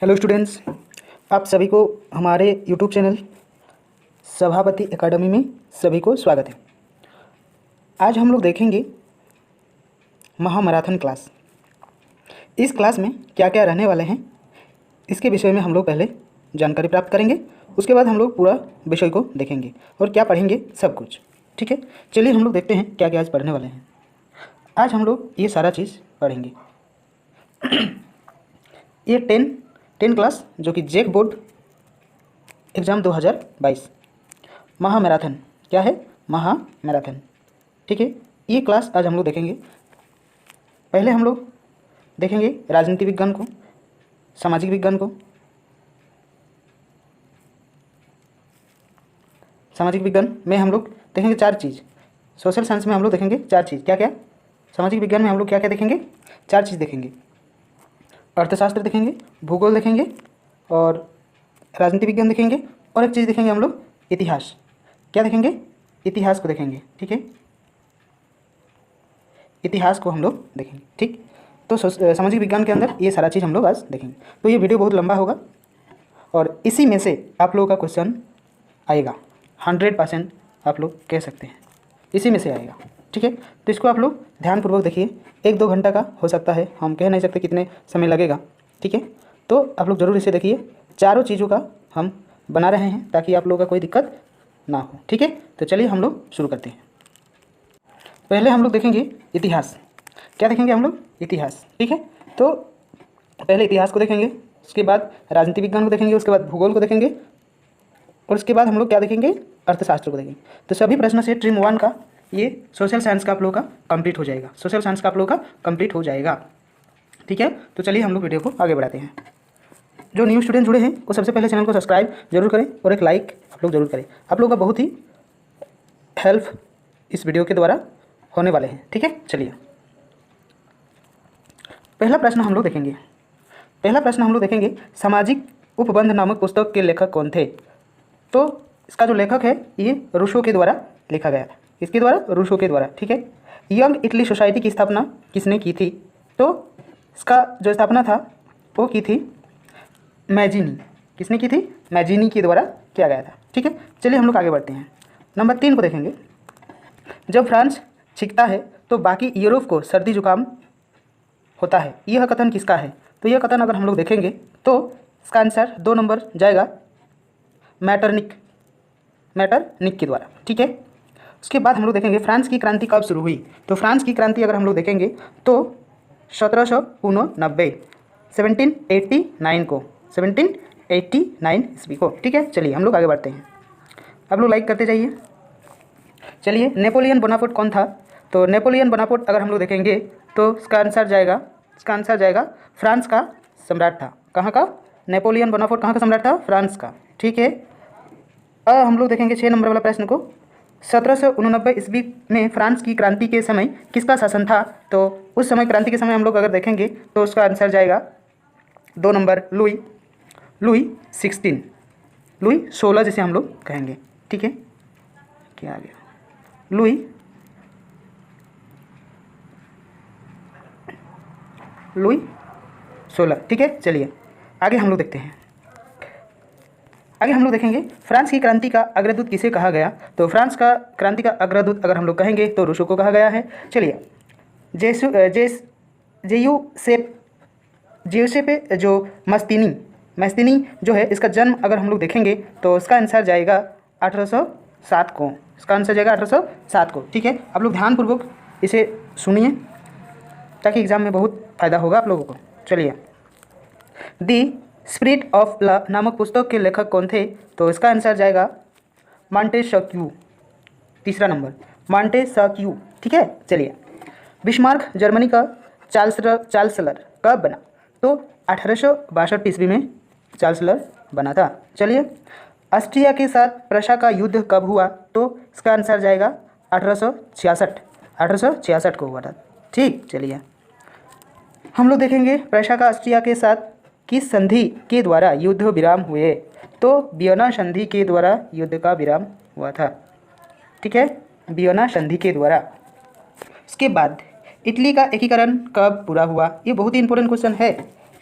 Hello students, आप सभी को हमारे यूट्यूब चैनल सभापति एकेडमी में सभी को स्वागत है। आज हम लोग देखेंगे महामैराथन क्लास। इस क्लास में क्या क्या रहने वाले हैं इसके विषय में हम लोग पहले जानकारी प्राप्त करेंगे। उसके बाद हम लोग पूरा विषय को देखेंगे और क्या पढ़ेंगे सब कुछ। ठीक है, चलिए हम लोग देखते हैं क्या क्या आज पढ़ने वाले हैं। आज हम लोग ये सारा चीज़ पढ़ेंगे। ये टेन क्लास जो कि जेक बोर्ड एग्ज़ाम 2022 महामैराथन, क्या है महामैराथन। ठीक है, ये क्लास आज हम लोग देखेंगे। पहले हम लोग देखेंगे राजनीति विज्ञान को, सामाजिक विज्ञान को, सामाजिक विज्ञान में हम लोग देखेंगे 4 चीज़। सोशल साइंस में हम लोग देखेंगे 4 चीज़, क्या क्या। सामाजिक विज्ञान में हम लोग क्या क्या देखेंगे, 4 चीज़ देखेंगे। अर्थशास्त्र देखेंगे, भूगोल देखेंगे और राजनीति विज्ञान देखेंगे और एक चीज़ देखेंगे हम लोग इतिहास। क्या देखेंगे, इतिहास को देखेंगे। ठीक है, इतिहास को हम लोग देखेंगे। ठीक, तो सामाजिक विज्ञान के अंदर ये सारा चीज़ हम लोग आज देखेंगे। तो ये वीडियो बहुत लंबा होगा और इसी में से आप लोगों का क्वेश्चन आएगा। 100% आप लोग कह सकते हैं इसी में से आएगा। ठीक है, तो इसको आप लोग ध्यानपूर्वक देखिए। 1-2 घंटा का हो सकता है, हम कह नहीं सकते कितने समय लगेगा। ठीक है, तो आप लोग ज़रूर इसे देखिए। चारों चीज़ों का हम बना रहे हैं ताकि आप लोगों का कोई दिक्कत ना हो। ठीक है, तो चलिए हम लोग शुरू करते हैं। पहले हम लोग देखेंगे इतिहास। क्या देखेंगे हम लोग, इतिहास। ठीक है, तो पहले इतिहास को देखेंगे, उसके बाद राजनीति विज्ञान को देखेंगे, उसके बाद भूगोल को देखेंगे और उसके बाद हम लोग क्या देखेंगे, अर्थशास्त्र को देखेंगे। तो सभी प्रश्न से ट्रिम 1 का ये सोशल साइंस का आप लोगों का कंप्लीट हो जाएगा। सोशल साइंस का आप लोगों का कंप्लीट हो जाएगा। ठीक है, तो चलिए हम लोग वीडियो को आगे बढ़ाते हैं। जो न्यू स्टूडेंट जुड़े हैं वो सबसे पहले चैनल को सब्सक्राइब जरूर करें और एक लाइक आप लोग जरूर करें। आप लोगों का बहुत ही हेल्प इस वीडियो के द्वारा होने वाले हैं। ठीक है, चलिए पहला प्रश्न हम लोग देखेंगे। पहला प्रश्न हम लोग देखेंगे, सामाजिक उपबंध नामक पुस्तक के लेखक कौन थे। तो इसका जो लेखक है ये रूसो के द्वारा लिखा गया था। किसके द्वारा, रूसो के द्वारा। ठीक है, यंग इटली सोसाइटी की स्थापना किसने की थी। तो इसका जो स्थापना था वो की थी मैजिनी। किसने की थी, मैजिनी के द्वारा किया गया था। ठीक है, चलिए हम लोग आगे बढ़ते हैं। नंबर 3 को देखेंगे, जब फ्रांस छिंकता है तो बाकी यूरोप को सर्दी जुकाम होता है, यह कथन किसका है। तो यह कथन अगर हम लोग देखेंगे तो इसका आंसर 2 नंबर जाएगा मैटरनिक के द्वारा। ठीक है, उसके बाद हम लोग देखेंगे फ्रांस की क्रांति कब शुरू हुई। तो फ्रांस की क्रांति अगर हम लोग देखेंगे तो 1789 1789 को 1789 ईस्वी को। ठीक है, चलिए हम लोग आगे बढ़ते हैं। आप लोग लाइक करते जाइए। चलिए, नेपोलियन बोनापार्ट कौन था। तो नेपोलियन बोनापार्ट अगर हम लोग देखेंगे तो इसका आंसर जाएगा फ्रांस का सम्राट था। कहाँ का, नेपोलियन बोनापार्ट कहाँ का सम्राट था, फ्रांस का। ठीक है, अब हम लोग देखेंगे 6 नंबर वाला प्रश्न को। 1789 ईस्वी में फ्रांस की क्रांति के समय किसका शासन था। तो उस समय क्रांति के समय हम लोग अगर देखेंगे तो उसका आंसर जाएगा 2 नंबर लुई 16 जिसे हम लोग कहेंगे। ठीक है, क्या आ गया, लुई 16। ठीक है, चलिए आगे हम लोग देखते हैं। आगे हम लोग देखेंगे फ्रांस की क्रांति का अग्रदूत किसे कहा गया। तो फ्रांस का क्रांति का अग्रदूत अगर हम लोग कहेंगे तो रूसो को कहा गया है। चलिए, जियुसेppe जो मस्तिनी जो है, इसका जन्म अगर हम लोग देखेंगे तो इसका आंसर जाएगा 1807 को। इसका आंसर जाएगा 1807 को। ठीक है, आप लोग ध्यानपूर्वक इसे सुनिए ताकि एग्जाम में बहुत फायदा होगा आप लोगों को। चलिए, दी स्पिरिट ऑफ लव नामक पुस्तक के लेखक कौन थे। तो इसका आंसर जाएगा मॉन्टेस्क्यू। 3 number Montesquieu. ठीक है, चलिए, बिस्मार्क जर्मनी का चांसलर कब बना। तो 1862 ईस्वी में चांसलर बना था। चलिए, ऑस्ट्रिया के साथ प्रशा का युद्ध कब हुआ। तो इसका आंसर जाएगा 1866 को हुआ था। ठीक, चलिए हम लोग देखेंगे प्रशा का ऑस्ट्रिया के साथ किस संधि के द्वारा युद्ध विराम हुए। तो वियना संधि के द्वारा युद्ध का विराम हुआ था। ठीक है, वियना संधि के द्वारा। उसके बाद इटली का एकीकरण कब पूरा हुआ। ये बहुत ही इंपॉर्टेंट क्वेश्चन है।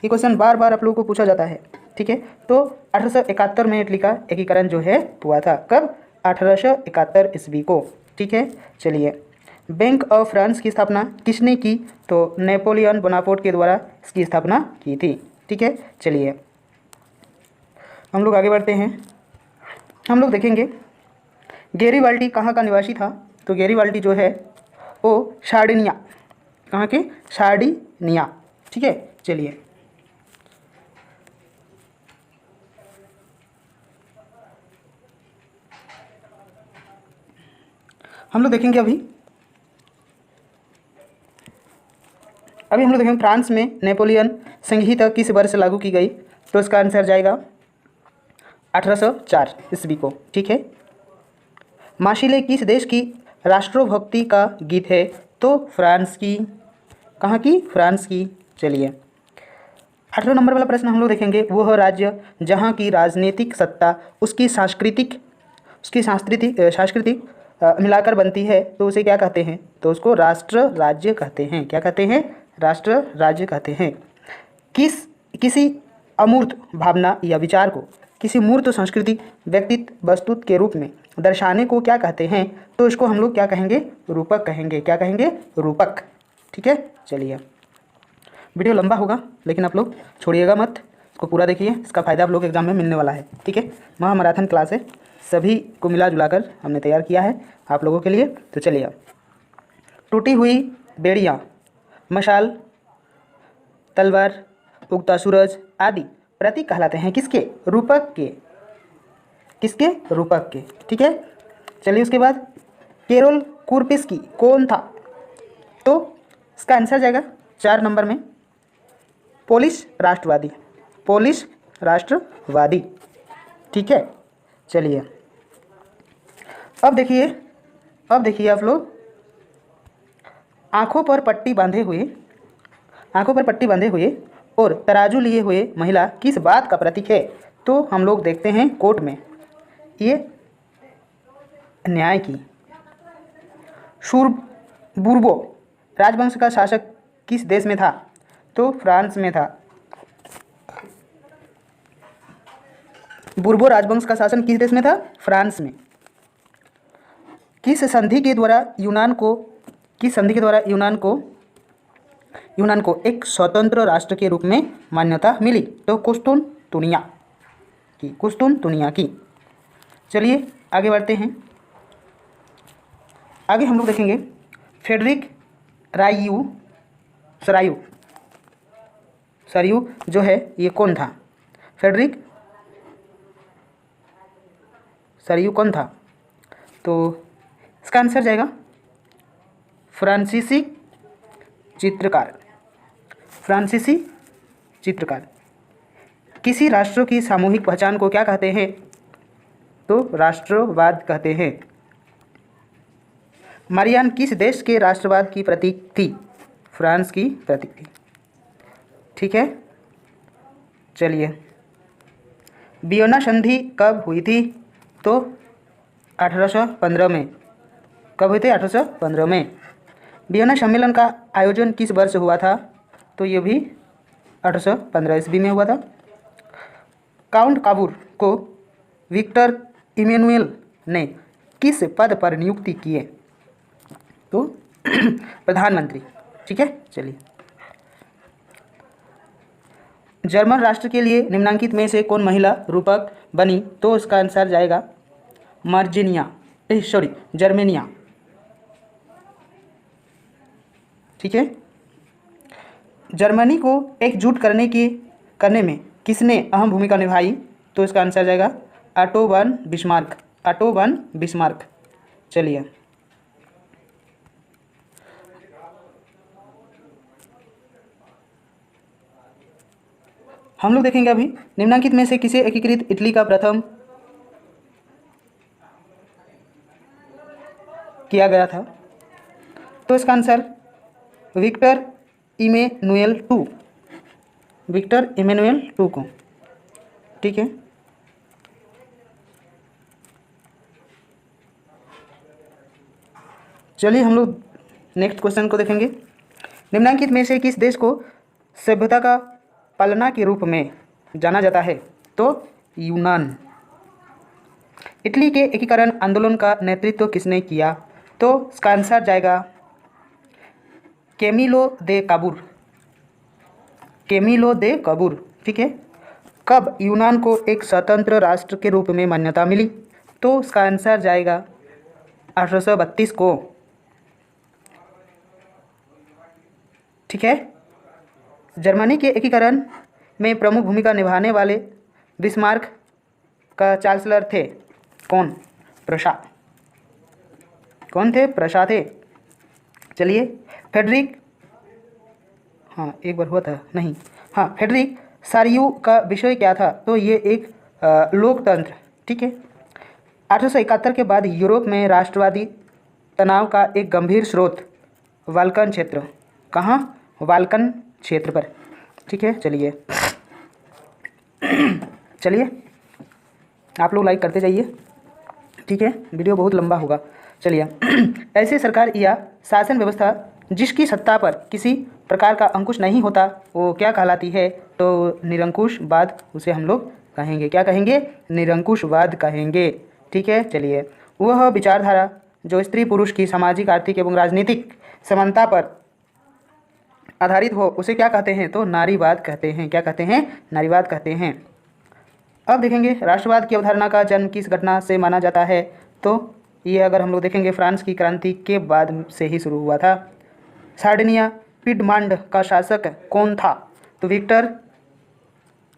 ये क्वेश्चन बार बार आप लोगों को पूछा जाता है, ठीक है। तो 1871 में इटली का एकीकरण जो है हुआ था, कब? 1871 ईस्वी को, ठीक है। चलिए, बैंक ऑफ फ्रांस की स्थापना किसने की? तो नेपोलियन बोनापार्ट के द्वारा इसकी स्थापना की थी, ठीक है। चलिए हम लोग आगे बढ़ते हैं। हम लोग देखेंगे गैरीबाल्डी कहाँ का निवासी था? तो गैरीबाल्डी जो है वो सार्डिनिया, कहाँ के? सार्डिनिया, ठीक है। चलिए हम लोग देखेंगे अभी हम लोग देखेंगे फ्रांस में नेपोलियन संहिता किस वर्ष लागू की गई? तो इसका आंसर जाएगा 1804 ईस्वी को, ठीक है। माशिले किस देश की राष्ट्रभक्ति का गीत है? तो फ्रांस की, कहाँ की? फ्रांस की। चलिए 18 नंबर वाला प्रश्न हम लोग देखेंगे, वह राज्य जहाँ की राजनीतिक सत्ता उसकी सांस्कृतिक मिलाकर बनती है तो उसे क्या कहते हैं? तो उसको राष्ट्र राज्य कहते हैं। क्या कहते हैं? राष्ट्र राज्य कहते हैं। किसी अमूर्त भावना या विचार को किसी मूर्त संस्कृति व्यक्तित्व वस्तु के रूप में दर्शाने को क्या कहते हैं? तो इसको हम लोग क्या कहेंगे? रूपक कहेंगे। क्या कहेंगे? रूपक, ठीक है। चलिए वीडियो लंबा होगा लेकिन आप लोग छोड़िएगा मत, इसको पूरा देखिए, इसका फ़ायदा आप लोग एग्जाम में मिलने वाला है, ठीक है। महामैराथन क्लास है, सभी को मिला जुलाकर हमने तैयार किया है आप लोगों के लिए। तो चलिए, टूटी हुई बेड़ियाँ, मशाल, तलवार, उगता सूरज आदि प्रतीक कहलाते हैं किसके? रूपक के। किसके? रूपक के, ठीक है। चलिए उसके बाद कैरोल कुरपिस्की कौन था? तो इसका आंसर जाएगा 4 नंबर में, पोलिश राष्ट्रवादी। पोलिश राष्ट्रवादी, ठीक है। चलिए अब देखिए आप लोग, आंखों पर पट्टी बांधे हुए और तराजू लिए हुए महिला किस बात का प्रतीक है? तो हम लोग देखते हैं कोर्ट में, ये न्याय की। बुर्बो राजवंश का शासक किस देश में था? तो फ्रांस में था। बुर्बो राजवंश का शासन किस देश में था? फ्रांस में। किस संधि के द्वारा यूनान को एक स्वतंत्र राष्ट्र के रूप में मान्यता मिली? तो कुस्तुनतुनिया की। चलिए आगे बढ़ते हैं। आगे हम लोग देखेंगे फ्रेडरिक सरायू जो है ये कौन था? फ्रेडरिक सरायू कौन था? तो इसका आंसर जाएगा फ्रांसीसी चित्रकार। किसी राष्ट्र की सामूहिक पहचान को क्या कहते हैं? तो राष्ट्रवाद कहते हैं। मारियान किस देश के राष्ट्रवाद की प्रतीक थी? फ्रांस की प्रतीक थी, ठीक है। चलिए वियना संधि कब हुई थी? तो 1815 में। कब हुई थी? 1815 में। वियना सम्मेलन का आयोजन किस वर्ष हुआ था? तो ये भी 1815 ईस्वी में हुआ था। काउंट काबूर को विक्टर इमैनुएल ने किस पद पर नियुक्ति किए? तो प्रधानमंत्री, ठीक है। चलिए जर्मन राष्ट्र के लिए निम्नांकित में से कौन महिला रूपक बनी? तो इसका आंसर जाएगा जर्मेनिया, ठीक है। जर्मनी को एकजुट करने में किसने अहम भूमिका निभाई? तो इसका आंसर जाएगा ऑटो वन बिस्मार्क। चलिए हम लोग देखेंगे अभी निम्नांकित में से किसे एकीकृत इटली का प्रथम किया गया था? तो इसका आंसर विक्टर इमैनुएल टू को, ठीक है। चलिए हम लोग नेक्स्ट क्वेश्चन को देखेंगे। निम्नांकित में से किस देश को सभ्यता का पलना के रूप में जाना जाता है? तो यूनान। इटली के एकीकरण आंदोलन का नेतृत्व किसने किया? तो इसका आंसर जाएगा कैमिलो दे काबूर। कैमिलो दे काबूर, ठीक है। कब यूनान को एक स्वतंत्र राष्ट्र के रूप में मान्यता मिली? तो इसका आंसर जाएगा 1832 को, ठीक है। जर्मनी के एकीकरण में प्रमुख भूमिका निभाने वाले बिस्मार्क का चांसलर थे कौन? प्रशा। कौन थे? प्रशा थे। चलिए, फेडरिक, हाँ एक बार हुआ था, नहीं, हाँ, फेडरिक सारियू का विषय क्या था? तो ये एक लोकतंत्र, ठीक है। 1871 के बाद यूरोप में राष्ट्रवादी तनाव का एक गंभीर स्रोत बाल्कन क्षेत्र। कहाँ? बाल्कन क्षेत्र पर, ठीक है। चलिए चलिए, आप लोग लाइक करते जाइए, ठीक है, वीडियो बहुत लंबा होगा। चलिए ऐसे सरकार या शासन व्यवस्था जिसकी सत्ता पर किसी प्रकार का अंकुश नहीं होता वो क्या कहलाती है? तो निरंकुशवाद उसे हम लोग कहेंगे। क्या कहेंगे? निरंकुशवाद कहेंगे, ठीक है। चलिए, वह विचारधारा जो स्त्री पुरुष की सामाजिक, आर्थिक एवं राजनीतिक समानता पर आधारित हो उसे क्या कहते हैं? तो नारीवाद कहते हैं। क्या कहते हैं? नारीवाद कहते हैं। अब देखेंगे राष्ट्रवाद की अवधारणा का जन्म किस घटना से माना जाता है? तो ये अगर हम लोग देखेंगे फ्रांस की क्रांति के बाद से ही शुरू हुआ था। सार्डिनिया पिडमांड का शासक कौन था? तो विक्टर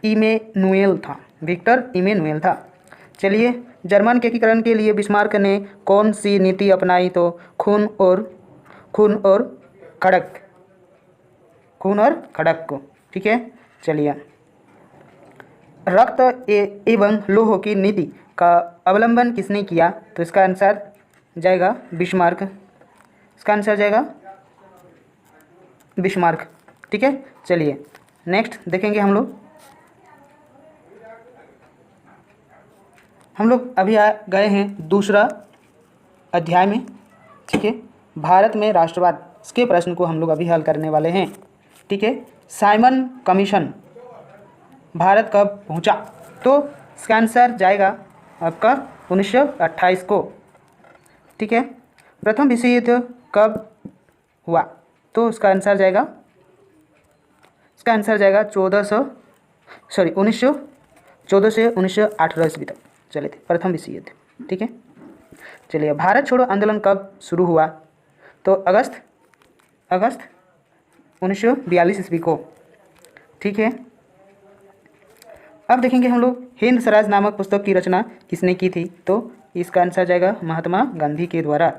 इमेनुएल था। विक्टर इमेनुएल था। चलिए, जर्मन के एकीकरण के लिए बिस्मार्क ने कौन सी नीति अपनाई? तो खून और खड़क, खून और खड़क को, ठीक है। चलिए, रक्त एवं लोह की नीति का अवलंबन किसने किया? तो इसका आंसर जाएगा बिस्मार्क। इसका आंसर जाएगा बिस्मार्क, ठीक है। चलिए, नेक्स्ट देखेंगे हम लोग अभी आ गए हैं दूसरा अध्याय में, ठीक है। भारत में राष्ट्रवाद, इसके प्रश्न को हम लोग अभी हल करने वाले हैं, ठीक है। साइमन कमीशन भारत कब पहुंचा? तो इसका आंसर जाएगा आपका 1928 को, ठीक है। प्रथम विश्व युद्ध कब हुआ? तो इसका आंसर जाएगा 1914 से 1918 ईस्वी तक चले थे प्रथम विश्व युद्ध, ठीक है। चलिए, भारत छोड़ो आंदोलन कब शुरू हुआ? तो अगस्त 1942 ईस्वी को, ठीक है। अब देखेंगे हम लोग हिंद स्वराज नामक पुस्तक की रचना किसने की थी? तो इसका आंसर जाएगा महात्मा गांधी के द्वारा।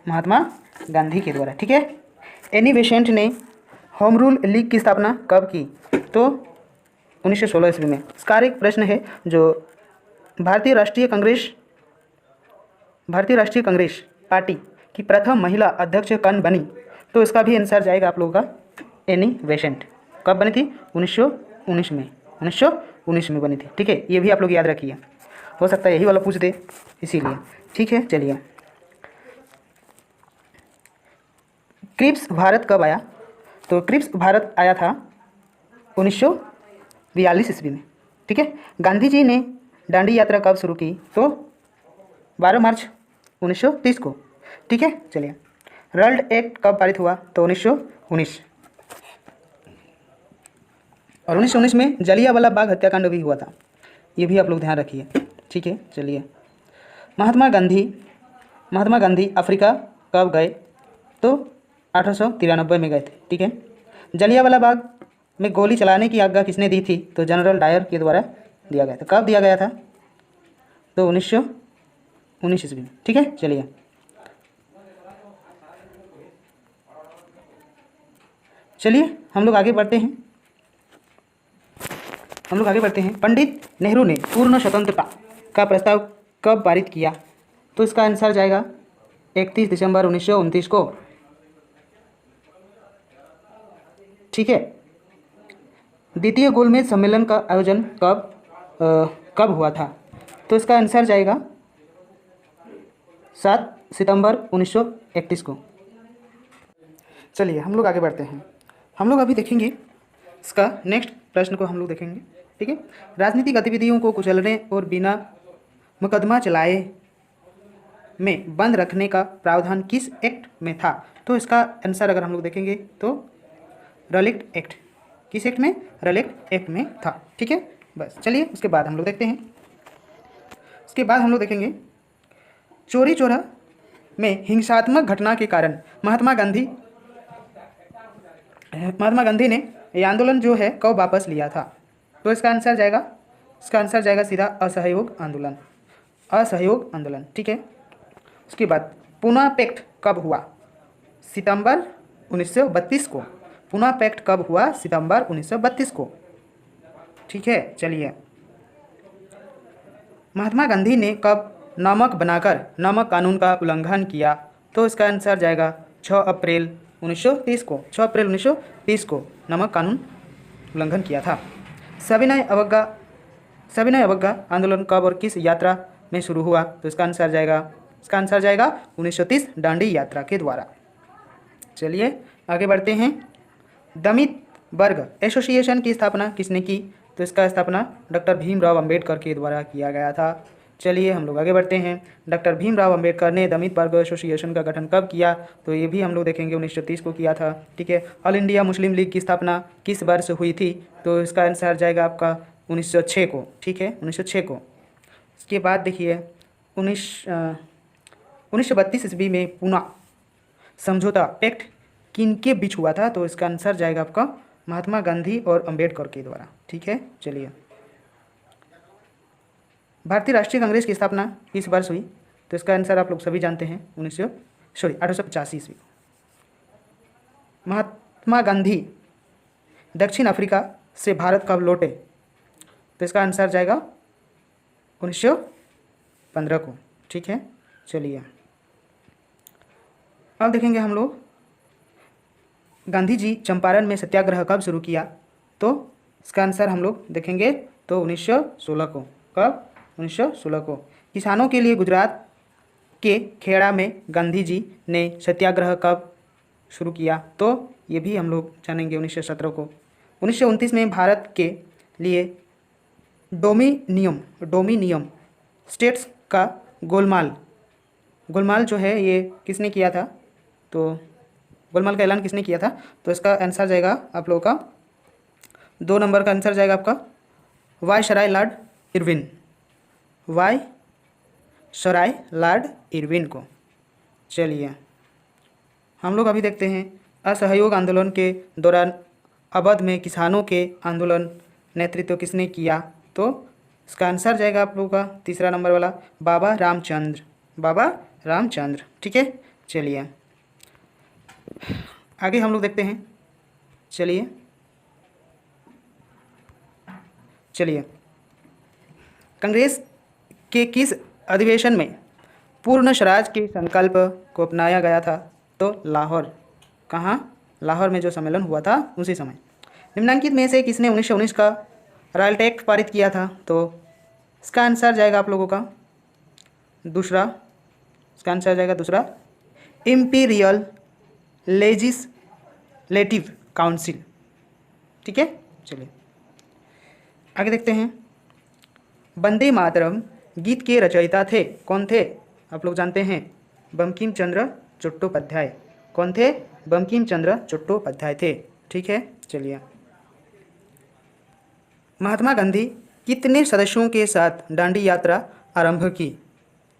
महात्मा गांधी के द्वारा, ठीक है। एनी बेसेंट ने होम रूल लीग की स्थापना कब की? तो 1916 ईस्वी में। इसका एक प्रश्न है जो भारतीय राष्ट्रीय कांग्रेस पार्टी की प्रथम महिला अध्यक्ष कौन बनी? तो इसका भी आंसर जाएगा आप लोगों का एनी बेसेंट। कब बनी थी? 1919 में। 1919 में बनी थी, ठीक है। ये भी आप लोग याद रखिए, हो सकता है यही वाला पूछ दे, इसीलिए, ठीक है। चलिए, क्रिप्स भारत कब आया? तो क्रिप्स भारत आया था 1942 ईस्वी में, ठीक है। गांधी जी ने दांडी यात्रा कब शुरू की? तो 12 मार्च 1930 को, ठीक है। चलिए, रल्ड एक्ट कब पारित हुआ? तो 1919। और 1919 में जलियांवाला बाग हत्याकांड भी हुआ था, ये भी आप लोग ध्यान रखिए, ठीक है। चलिए, महात्मा गांधी अफ्रीका कब गए? तो 1893 में गए थे, ठीक है। जलियांवाला बाग में गोली चलाने की आज्ञा किसने दी थी? तो जनरल डायर के द्वारा दिया गया था। कब दिया गया था? तो 1919 ईस्वी में, ठीक है। चलिए, हम लोग आगे बढ़ते हैं। पंडित नेहरू ने पूर्ण स्वतंत्रता का प्रस्ताव कब पारित किया? तो इसका आंसर जाएगा 31 दिसंबर 1929 को, ठीक है। द्वितीय गोलमेज सम्मेलन का आयोजन कब हुआ था? तो इसका आंसर जाएगा 7 सितंबर 1931 को। चलिए, हम लोग आगे बढ़ते हैं। हम लोग अभी देखेंगे इसका नेक्स्ट प्रश्न को हम लोग देखेंगे। ठीक है, राजनीतिक गतिविधियों को कुचलने और बिना मुकदमा चलाए में बंद रखने का प्रावधान किस एक्ट में था? तो इसका आंसर अगर हम लोग देखेंगे तो रॉलिक्ट एक्ट। किस एक्ट में? रॉलिक्ट एक्ट में था। ठीक है, बस चलिए उसके बाद हम लोग देखते हैं। उसके बाद हम लोग देखेंगे चोरी चौरा में हिंसात्मक घटना के कारण महात्मा गांधी ने ये आंदोलन जो है कब वापस लिया था? तो इसका आंसर जाएगा सीधा असहयोग आंदोलन। असहयोग आंदोलन। ठीक है, उसके बाद पूना पैक्ट कब हुआ? सितंबर 1932 को। पूना पैक्ट कब हुआ? सितंबर 1932 को। ठीक है, चलिए महात्मा गांधी ने कब नमक बनाकर नमक कानून का उल्लंघन किया? तो इसका आंसर जाएगा 6 अप्रैल 1930 को। 6 अप्रैल 1930 को नमक कानून उल्लंघन किया था। सविनय अवज्ञा आंदोलन कब और किस यात्रा में शुरू हुआ? तो इसका आंसर जाएगा 1930 दांडी यात्रा के द्वारा। चलिए आगे बढ़ते हैं। दलित वर्ग एसोसिएशन की स्थापना किसने की? तो इसका स्थापना डॉक्टर भीमराव अंबेडकर के द्वारा किया गया था। चलिए हम लोग आगे बढ़ते हैं। डॉक्टर भीमराव अंबेडकर ने दलित वर्ग एसोसिएशन का गठन कब किया? तो ये भी हम लोग देखेंगे 1930 को किया था। ठीक है, ऑल इंडिया मुस्लिम लीग की स्थापना किस वर्ष हुई थी? तो इसका आंसर जाएगा आपका 1906 को। ठीक है, 1906 को। इसके बाद देखिए 1932 ईस्वी में पूना समझौता पैक्ट किनके बीच हुआ था? तो इसका आंसर जाएगा आपका महात्मा गांधी और अंबेडकर के द्वारा। ठीक है, चलिए भारतीय राष्ट्रीय कांग्रेस की स्थापना किस वर्ष हुई? तो इसका आंसर आप लोग सभी जानते हैं 1885 ईस्वी। महात्मा गांधी दक्षिण अफ्रीका से भारत कब लौटे? तो इसका आंसर जाएगा 1915 को। ठीक है, चलिए अब देखेंगे हम लोग गांधी जी चंपारण में सत्याग्रह कब शुरू किया? तो इसका आंसर हम लोग देखेंगे तो 1916 को। कब? 1916 को। किसानों के लिए गुजरात के खेड़ा में गांधी जी ने सत्याग्रह कब शुरू किया? तो ये भी हम लोग जानेंगे 1917 को। 1929 में भारत के लिए डोमिनियम स्टेट्स का गोलमाल जो है ये किसने किया था? तो गोलमाल का ऐलान किसने किया था? तो इसका आंसर जाएगा आप लोगों का 2 नंबर का आंसर जाएगा आपका वायसराय लॉर्ड इरविन को। चलिए हम लोग अभी देखते हैं असहयोग आंदोलन के दौरान अवध में किसानों के आंदोलन नेतृत्व किसने किया? तो इसका आंसर जाएगा आप लोगों का 3 नंबर वाला बाबा रामचंद्र। ठीक है, चलिए आगे हम लोग देखते हैं। चलिए कांग्रेस के किस अधिवेशन में पूर्ण स्वराज के संकल्प को अपनाया गया था? तो लाहौर। कहाँ? लाहौर में जो सम्मेलन हुआ था उसी समय। निम्नलिखित में से किसने 1919 का रॉयल्टी एक्ट पारित किया था? तो इसका आंसर जाएगा आप लोगों का दूसरा। इसका आंसर जाएगा दूसरा इम्पीरियल लेजिस्लेटिव काउंसिल। ठीक है, चलिए आगे देखते हैं। वंदे मातरम गीत के रचयिता थे कौन थे? आप लोग जानते हैं बंकिम चंद्र चट्टोपाध्याय। कौन थे? बंकिम चंद्र चट्टोपाध्याय थे। ठीक है, चलिए महात्मा गांधी कितने सदस्यों के साथ दांडी यात्रा आरंभ की?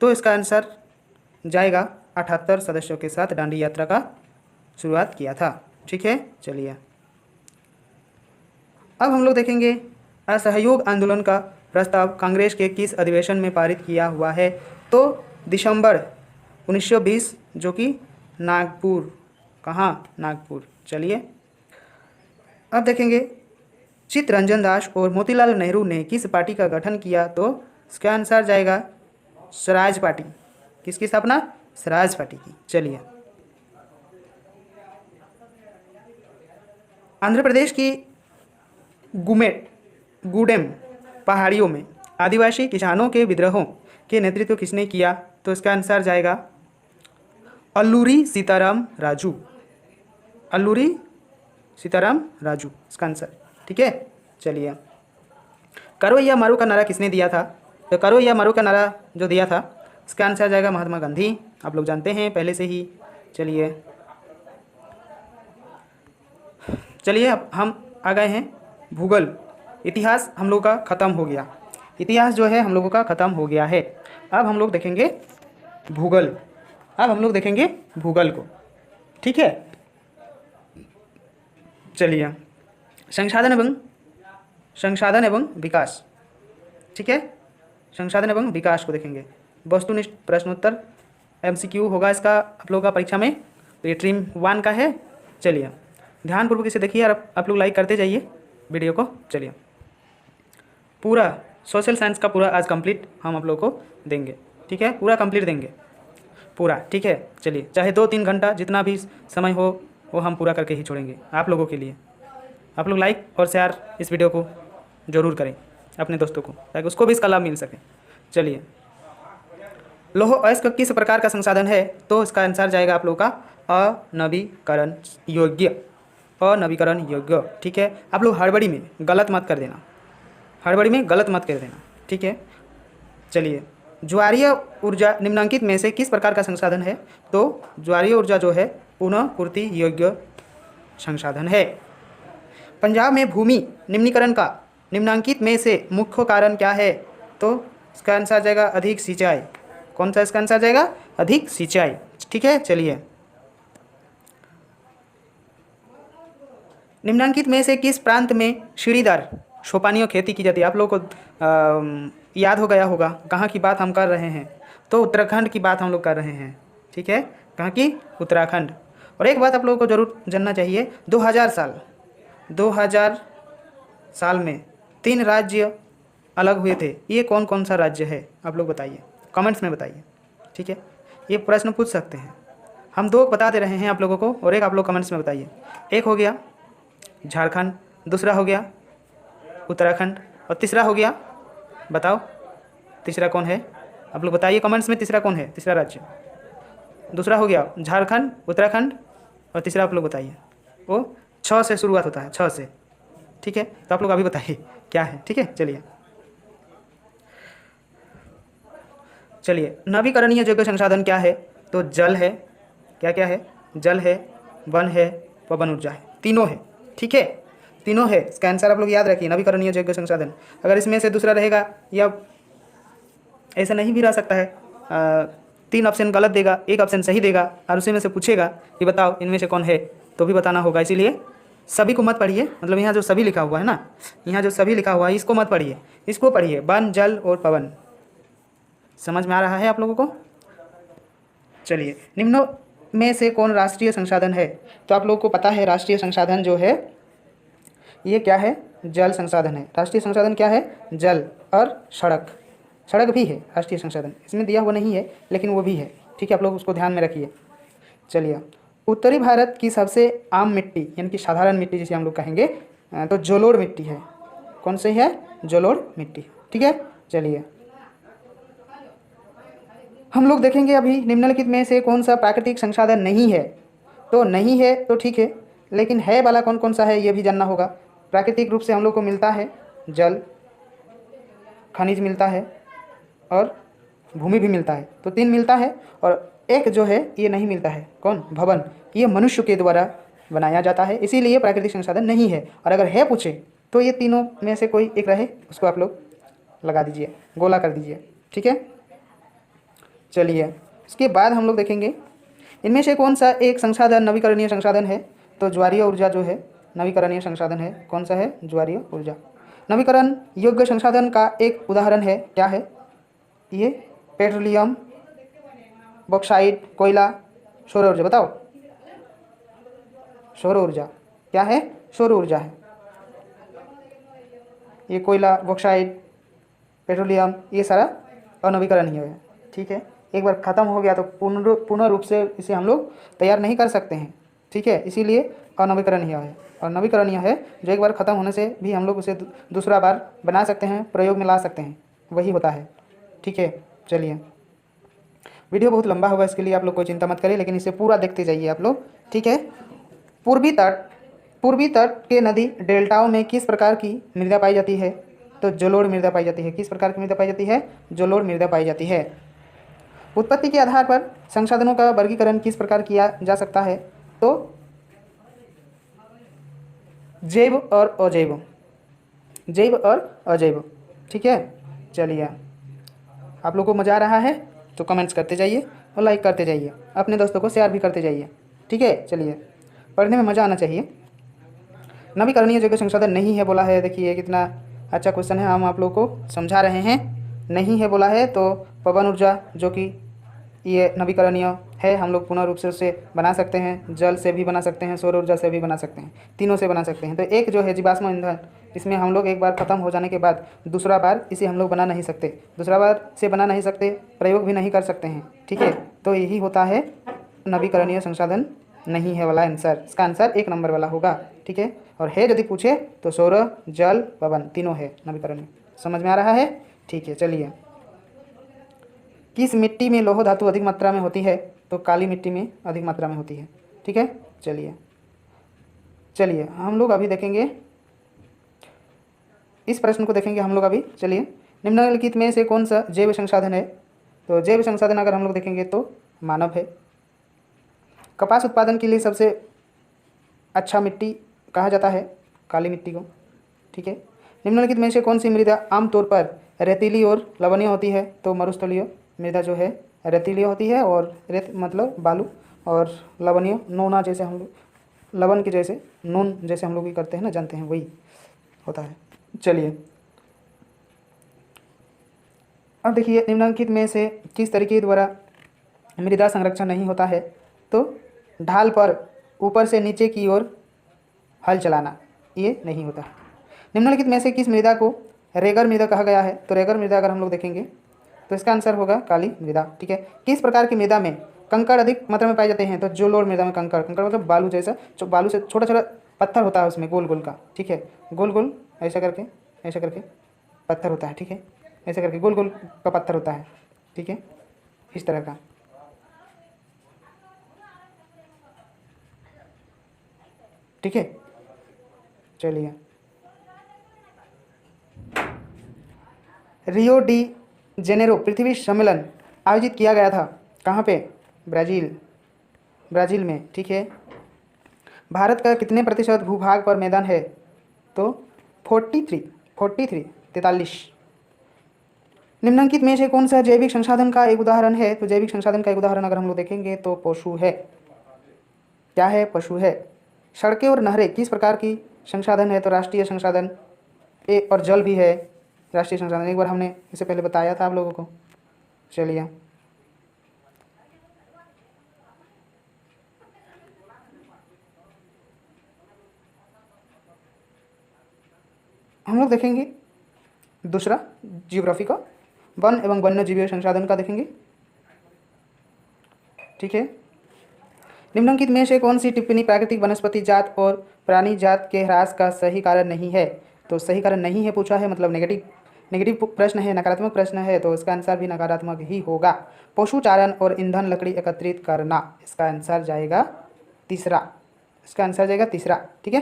तो इसका आंसर जाएगा 78 सदस्यों के साथ दांडी यात्रा का शुरुआत किया था। ठीक है, चलिए अब हम लोग देखेंगे असहयोग आंदोलन का प्रस्ताव कांग्रेस के किस अधिवेशन में पारित किया हुआ है? तो दिसंबर 1920 जो कि नागपुर। कहाँ? नागपुर। चलिए अब देखेंगे चित्तरंजन दास और मोतीलाल नेहरू ने किस पार्टी का गठन किया? तो इसका आंसर जाएगा स्वराज पार्टी। किसकी स्थापना? स्वराज पार्टी की। चलिए आंध्र प्रदेश की गूडेम पहाड़ियों में आदिवासी किसानों के विद्रोहों के नेतृत्व किसने किया? तो इसका आंसर जाएगा अल्लूरी सीताराम राजू। इसका आंसर। ठीक है। चलिए, करो या मरो का नारा किसने दिया था? तो करो या मरो का नारा जो दिया था इसका आंसर आ जाएगा महात्मा गांधी, आप लोग जानते हैं पहले से ही। चलिए अब हम आ गए हैं भूगोल। इतिहास हम लोग का ख़त्म हो गया, इतिहास जो है हम लोगों का ख़त्म हो गया है। अब हम लोग देखेंगे भूगोल, अब हम लोग देखेंगे भूगोल को, ठीक है। चलिए, संसाधन एवं विकास, ठीक है, संसाधन एवं विकास को देखेंगे। वस्तुनिष्ठ प्रश्नोत्तर MCQ होगा इसका आप लोगों का परीक्षा में, तो ये ट्रीम 1 का है। चलिए ध्यानपूर्वक इसे देखिए और आप लोग लाइक करते जाइए वीडियो को। चलिए, पूरा सोशल साइंस का पूरा आज कंप्लीट हम आप लोगों को देंगे, ठीक है, पूरा कंप्लीट देंगे पूरा, ठीक है। चलिए, चाहे 2-3 घंटा जितना भी समय हो वो हम पूरा करके ही छोड़ेंगे आप लोगों के लिए। आप लोग लाइक और शेयर इस वीडियो को ज़रूर करें अपने दोस्तों को, ताकि उसको भी इसका लाभ मिल सके। चलिए, लौह अयस्क किस प्रकार का संसाधन है? तो इसका आंसर जाएगा आप लोगों का अनवीकरण योग्य, अनवीकरण योग्य, ठीक है। आप लोग हड़बड़ी में गलत मत कर देना, हड़बड़ी में गलत मत कर देना, ठीक है। चलिए, ज्वारीय ऊर्जा निम्नलिखित में से किस प्रकार का संसाधन है? तो ज्वारीय ऊर्जा जो है पुनः पूर्ति योग्य संसाधन है। पंजाब में भूमि निम्नीकरण का निम्नलिखित में से मुख्य कारण क्या है? तो इसका आंसर जाएगा अधिक सिंचाई। कौन सा इसका आंसर जाएगा? अधिक सिंचाई, ठीक है। चलिए, निम्नलिखित में से किस प्रांत में सीढ़ीदार सोपानियों खेती की जाती है? आप लोगों को याद हो गया होगा कहाँ की बात हम कर रहे हैं, तो उत्तराखंड की बात हम लोग कर रहे हैं, ठीक है, कहाँ की? उत्तराखंड। और एक बात आप लोगों को जरूर जानना चाहिए, 2000 साल में 3 राज्य अलग हुए थे, ये कौन कौन सा राज्य है? आप लोग बताइए, कमेंट्स में बताइए, ठीक है। ये प्रश्न पूछ सकते हैं, हम 2 बता दे रहे हैं आप लोगों को और एक आप लोग कमेंट्स में बताइए। एक हो गया झारखंड, दूसरा हो गया उत्तराखंड और तीसरा हो गया, बताओ तीसरा कौन है? आप लोग बताइए कमेंट्स में, तीसरा कौन है? तीसरा राज्य, दूसरा हो गया झारखंड, उत्तराखंड और तीसरा आप लोग बताइए। वो 6 से शुरुआत होता है, 6 से, ठीक है। तो आप लोग अभी बताइए क्या है, ठीक है। चलिए, नवीकरणीय योग्य संसाधन क्या है? तो जल है, क्या क्या है? जल है, वन है, पवन ऊर्जा है, तीनों है, ठीक है, तीनों है। इसका आंसर आप लोग याद रखिए, नवीकरणीय योग्य संसाधन। अगर इसमें से दूसरा रहेगा या ऐसा नहीं भी रह सकता है, 3 ऑप्शन गलत देगा, 1 ऑप्शन सही देगा और उसी में से पूछेगा कि बताओ इनमें से कौन है, तो भी बताना होगा। इसीलिए सभी को मत पढ़िए, मतलब यहाँ जो सभी लिखा हुआ है ना, यहाँ जो सभी लिखा हुआ है इसको मत पढ़िए, इसको पढ़िए, वन, जल और पवन। समझ में आ रहा है आप लोगों को? चलिए, निम्नों में से कौन राष्ट्रीय संसाधन है? तो आप लोगों को पता है राष्ट्रीय संसाधन जो है ये क्या है? जल संसाधन है। राष्ट्रीय संसाधन क्या है? जल और सड़क, सड़क भी है राष्ट्रीय संसाधन, इसमें दिया हुआ नहीं है लेकिन वो भी है, ठीक है, आप लोग उसको ध्यान में रखिए। चलिए, उत्तरी भारत की सबसे आम मिट्टी यानी कि साधारण मिट्टी जिसे हम लोग कहेंगे तो जलोढ़ मिट्टी है। कौन सी है? जलोढ़ मिट्टी, ठीक है। चलिए, हम लोग देखेंगे अभी निम्नलिखित में से कौन सा प्राकृतिक संसाधन नहीं है? तो नहीं है तो ठीक है, लेकिन है वाला कौन कौन सा है ये भी जानना होगा। प्राकृतिक रूप से हम लोग को मिलता है जल, खनिज मिलता है और भूमि भी मिलता है, तो 3 मिलता है। और एक जो है ये नहीं मिलता है, कौन? भवन, ये मनुष्य के द्वारा बनाया जाता है, इसीलिए प्राकृतिक संसाधन नहीं है। और अगर है पूछे तो ये तीनों में से कोई एक रहे, उसको आप लोग लगा दीजिए, गोला कर दीजिए, ठीक है। चलिए, इसके बाद हम लोग देखेंगे इनमें से कौन सा एक संसाधन नवीकरणीय संसाधन है? तो ज्वारीय ऊर्जा जो है नवीकरणीय संसाधन है। कौन सा है? ज्वारीय ऊर्जा। नवीकरण योग्य संसाधन का एक उदाहरण है, क्या है ये? पेट्रोलियम, बॉक्साइट, कोयला, सौर ऊर्जा। बताओ, सौर ऊर्जा क्या है? सौर ऊर्जा है। ये कोयला, बॉक्साइट, पेट्रोलियम ये सारा अनवीकरणीय है, ठीक है। एक बार ख़त्म हो गया तो पुनः रूप से इसे हम लोग तैयार नहीं कर सकते हैं, ठीक है, इसीलिए अनवीकरणीय है। और नवीकरणीय है जो एक बार ख़त्म होने से भी हम लोग उसे दूसरा बार बना सकते हैं, प्रयोग में ला सकते हैं, वही होता है, ठीक है। चलिए, वीडियो बहुत लंबा होगा, इसके लिए आप लोग कोई चिंता मत करिए, लेकिन इसे पूरा देखते जाइए आप लोग, ठीक है। पूर्वी तट पूर्वी तट के नदी डेल्टाओं में किस प्रकार की मृदा पाई जाती है? तो जलोढ़ मृदा पाई जाती है। किस प्रकार की मृदा पाई जाती है? जलोढ़ मृदा पाई जाती है। उत्पत्ति के आधार पर संसाधनों का वर्गीकरण किस प्रकार किया जा सकता है? तो जैव और अजैव, जैव और अजैव। ठीक है, चलिए आप लोगों को मज़ा आ रहा है तो कमेंट्स करते जाइए और लाइक करते जाइए, अपने दोस्तों को शेयर भी करते जाइए। ठीक है, चलिए पढ़ने में मज़ा आना चाहिए। नवीकरणीय जैव संसाधन नहीं है बोला है, देखिए कितना अच्छा क्वेश्चन है, हम आप लोगों को समझा रहे हैं। नहीं है बोला है तो पवन ऊर्जा जो कि ये नवीकरणीय है, हम लोग पूर्ण रूप से उसे बना सकते हैं, जल से भी बना सकते हैं, सौर ऊर्जा से भी बना सकते हैं, तीनों से बना सकते हैं। तो एक जो है जीवाश्म ईंधन, इसमें हम लोग एक बार ख़त्म हो जाने के बाद दूसरा बार इसे हम लोग बना नहीं सकते, दूसरा बार से बना नहीं सकते, प्रयोग भी नहीं कर सकते हैं। ठीक है, तो यही होता है नवीकरणीय संसाधन नहीं है वाला आंसर। इसका आंसर 1 नंबर वाला होगा। ठीक है, और है यदि पूछे तो सौर, जल, पवन तीनों है नवीकरणीय। समझ में आ रहा है? ठीक है, चलिए किस मिट्टी में लौह धातु अधिक मात्रा में होती है? तो काली मिट्टी में अधिक मात्रा में होती है। ठीक है, चलिए चलिए हम लोग अभी देखेंगे इस प्रश्न को, देखेंगे हम लोग अभी। चलिए, निम्नलिखित में से कौन सा जैव संसाधन है? तो जैव संसाधन अगर हम लोग देखेंगे तो मानव है। कपास उत्पादन के लिए सबसे अच्छा मिट्टी कहा जाता है काली मिट्टी को। ठीक है, निम्नलिखित में से कौन सी मृदा आमतौर पर रेतीली और लवणीय होती है? तो मरुस्थलीय मृदा जो है रेतीली होती है, और रेत मतलब बालू, और लवणीय नोना, जैसे हम लोग लवण के जैसे नून जैसे हम लोग भी करते हैं ना, जानते हैं, वही होता है। चलिए अब देखिए, निम्नलिखित में से किस तरीके द्वारा मृदा संरक्षण नहीं होता है? तो ढाल पर ऊपर से नीचे की ओर हल चलाना, ये नहीं होता। निम्नलिखित में से किस मृदा को रेगर मृदा कहा गया है? तो रेगर मृदा अगर हम लोग देखेंगे तो इसका आंसर होगा काली मृदा। ठीक है, किस प्रकार की मृदा में कंकड़ अधिक मात्रा में पाए जाते हैं? तो जलोढ़ मृदा में कंकड़, कंकड़ मतलब बालू जैसा, जो बालू से छोटा छोटा पत्थर होता है उसमें गोल गोल का। ठीक है, गोल गोल ऐसा करके पत्थर होता है। ठीक है, ऐसा करके गोल गोल का पत्थर होता है। ठीक है, इस तरह का। ठीक है, चलिए रियो डी जेनेरो पृथ्वी सम्मेलन आयोजित किया गया था कहाँ पे? ब्राज़ील में। ठीक है, भारत का कितने प्रतिशत भूभाग पर मैदान है? तो 43। निम्नलिखित में से कौन सा जैविक संसाधन का एक उदाहरण है? तो जैविक संसाधन का एक उदाहरण अगर हम लोग देखेंगे तो पशु है। क्या है? पशु है। सड़कें और नहरें किस प्रकार की संसाधन है? तो राष्ट्रीय संसाधन। और जल भी है राष्ट्रीय संसाधन, एक बार हमने इससे पहले बताया था आप लोगों को। चलिए हम लोग देखेंगे दूसरा जियोग्राफी का, वन एवं वन्य जीव संसाधन का देखेंगे। ठीक है, निम्नलिखित में से कौन सी टिप्पणी प्राकृतिक वनस्पति जात और प्राणी जात के ह्रास का सही कारण नहीं है? तो सही कारण नहीं है पूछा है, मतलब नेगेटिव प्रश्न है, नकारात्मक प्रश्न है, तो इसका आंसर भी नकारात्मक ही होगा। पशुचारण और ईंधन लकड़ी एकत्रित करना, इसका आंसर जाएगा तीसरा। इसका आंसर जाएगा तीसरा। ठीक है,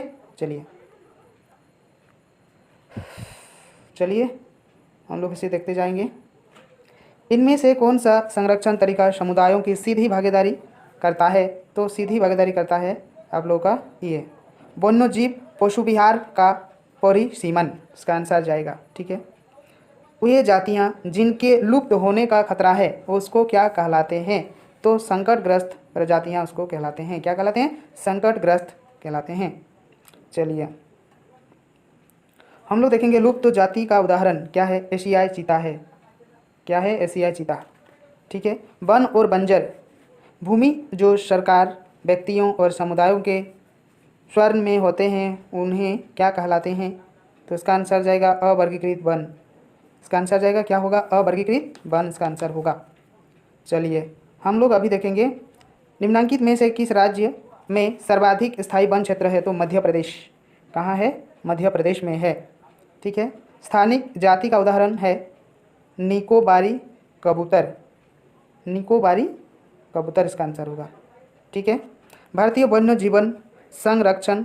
चलिए हम लोग इसे देखते जाएंगे। इनमें से कौन सा संरक्षण तरीका समुदायों की सीधी भागीदारी करता है? तो सीधी भागीदारी करता है आप लोगों का ये वन्यजीव पशु विहार का परिसीमन, इसका आंसर जाएगा। ठीक है, वे जातियाँ जिनके लुप्त होने का खतरा है उसको क्या कहलाते हैं? तो संकटग्रस्त प्रजातियाँ उसको कहलाते हैं। क्या कहलाते हैं? संकटग्रस्त कहलाते हैं। चलिए हम लोग देखेंगे लुप्त जाति का उदाहरण क्या है? एशियाई चीता है। क्या है? एशियाई चीता। ठीक है, वन और बंजर भूमि जो सरकार, व्यक्तियों और समुदायों के स्वर्ण में होते हैं उन्हें क्या कहलाते हैं? तो इसका आंसर जाएगा अवर्गीकृत वन। इसका आंसर जाएगा क्या होगा? अवर्गीकृत वन इसका आंसर होगा। चलिए हम लोग अभी देखेंगे निम्नलिखित में से किस राज्य में सर्वाधिक स्थायी वन क्षेत्र है? तो मध्य प्रदेश। कहाँ है? मध्य प्रदेश में है। ठीक है, स्थानिक जाति का उदाहरण है निकोबारी कबूतर। निकोबारी कबूतर इसका आंसर होगा। ठीक है, भारतीय वन्य जीवन संरक्षण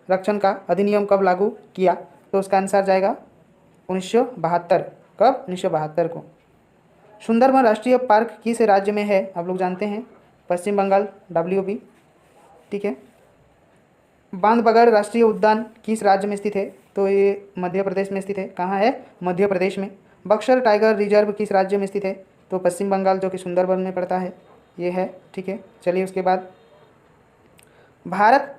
संरक्षण का अधिनियम कब लागू किया? तो उसका आंसर जाएगा 1972। कब? 1972 को। सुंदरबन राष्ट्रीय पार्क किस राज्य में है? आप लोग जानते हैं, पश्चिम बंगाल, WB। ठीक है। बांधवगढ़ राष्ट्रीय उद्यान किस राज्य में स्थित है? तो ये मध्य प्रदेश में स्थित है। कहाँ है? मध्य प्रदेश में। बक्सर टाइगर रिजर्व किस राज्य में स्थित है? तो पश्चिम बंगाल, जो कि सुंदरबन में पड़ता है, ये है। ठीक है। चलिए उसके बाद, भारत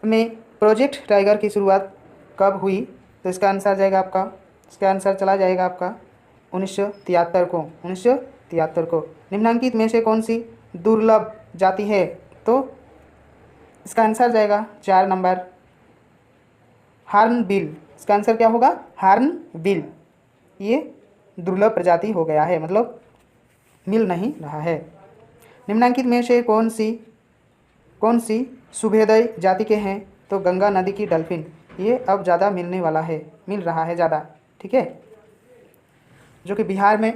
में प्रोजेक्ट टाइगर की शुरुआत कब हुई? तो इसका आंसर जाएगा आपका, इसका आंसर चला जाएगा आपका 1973 को। 1973 को। निम्नलिखित में से कौन सी दुर्लभ जाति है? तो इसका आंसर जाएगा 4 नंबर, हार्नबिल। इसका आंसर क्या होगा? हार्नबिल। ये दुर्लभ प्रजाति हो गया है, मतलब मिल नहीं रहा है। निम्नलिखित में से कौन सी सुभेदय जाति के हैं? तो गंगा नदी की डल्फिन, ये अब ज़्यादा मिलने वाला है, मिल रहा है ज़्यादा। ठीक है। जो कि बिहार में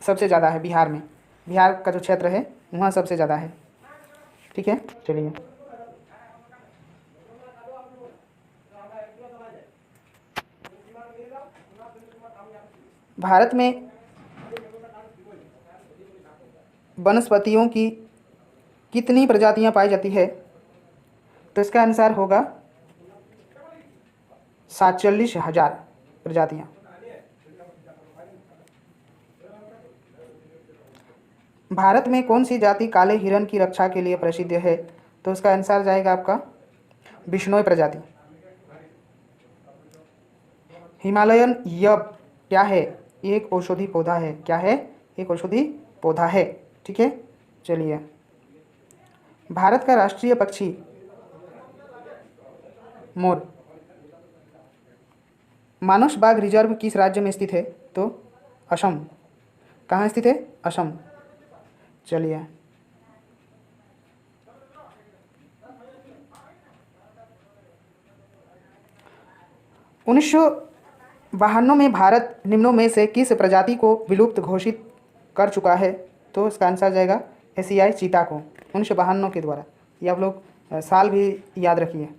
सबसे ज़्यादा है, बिहार में, बिहार का जो क्षेत्र है वहाँ सबसे ज़्यादा है। ठीक है। चलिए, भारत में वनस्पतियों की कितनी प्रजातियां पाई जाती है? तो इसका आंसर होगा 47,000 प्रजातियां। भारत में कौन सी जाति काले हिरण की रक्षा के लिए प्रसिद्ध है? तो इसका आंसर जाएगा आपका बिश्नोई प्रजाति। हिमालयन यब क्या है? ये एक औषधि पौधा है। क्या है? एक औषधि पौधा है। ठीक है। चलिए, भारत का राष्ट्रीय पक्षी मोर। मानस बाघ रिजर्व किस राज्य में स्थित है? तो असम। कहाँ स्थित है? असम। चलिए, उन्नीस सौ 52 में भारत निम्नों में से किस प्रजाति को विलुप्त घोषित कर चुका है? तो इसका आंसर जाएगा एशियाई चीता को, 1952 के द्वारा। ये आप लोग साल भी याद रखिए।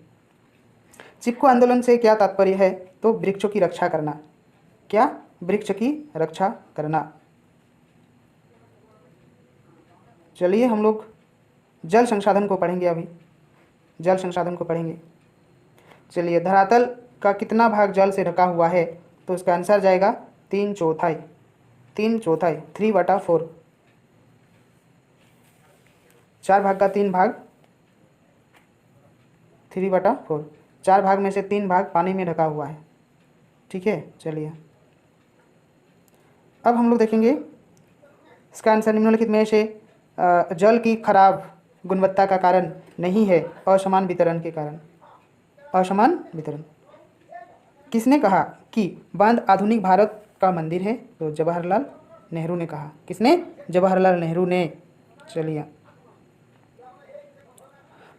चिपको आंदोलन से क्या तात्पर्य है? तो वृक्षों की रक्षा करना। क्या? वृक्ष की रक्षा करना। चलिए, हम लोग जल संसाधन को पढ़ेंगे। अभी जल संसाधन को पढ़ेंगे। चलिए, धरातल का कितना भाग जल से ढका हुआ है? तो इसका आंसर जाएगा 3/4। 3/4, 3/4। 4 भाग का 3 भाग, 3/4। 4 भाग में से 3 भाग पानी में ढका हुआ है। ठीक है। चलिए, अब हम लोग देखेंगे इसका आंसर निम्नलिखित में से जल की खराब गुणवत्ता का कारण नहीं है, असमान वितरण के कारण। असमान वितरण। किसने कहा कि बांध आधुनिक भारत का मंदिर है? तो जवाहरलाल नेहरू ने कहा। किसने? जवाहरलाल नेहरू ने। चलिए,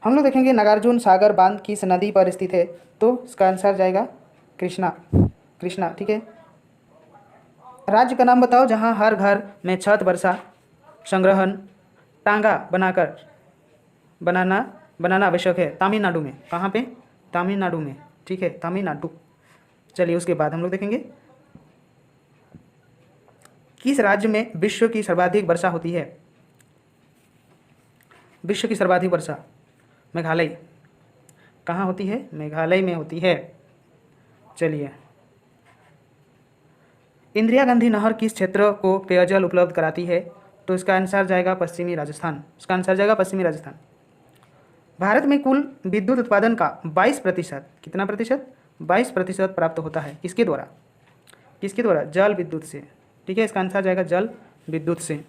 हम लोग देखेंगे नागार्जुन सागर बांध किस नदी पर स्थित है? तो इसका आंसर जाएगा कृष्णा। कृष्णा। ठीक है। राज्य का नाम बताओ जहां हर घर में छत वर्षा संग्रहण टांगा बनाना आवश्यक है। तमिलनाडु में। कहाँ पे? तमिलनाडु में। ठीक है, तमिलनाडु। चलिए, उसके बाद हम लोग देखेंगे किस राज्य में विश्व की सर्वाधिक वर्षा होती है? विश्व की सर्वाधिक वर्षा मेघालय। कहाँ होती है? मेघालय में होती है। चलिए, इंदिरा गांधी नहर किस क्षेत्र को पेयजल उपलब्ध कराती है? तो इसका आंसर जाएगा पश्चिमी राजस्थान। इसका आंसर जाएगा पश्चिमी राजस्थान। भारत में कुल विद्युत उत्पादन का 22%, कितना प्रतिशत? 22% प्राप्त होता है। किसके द्वारा? किसके द्वारा? जल विद्युत से। ठीक है। इसका आंसर जाएगा जल विद्युत से।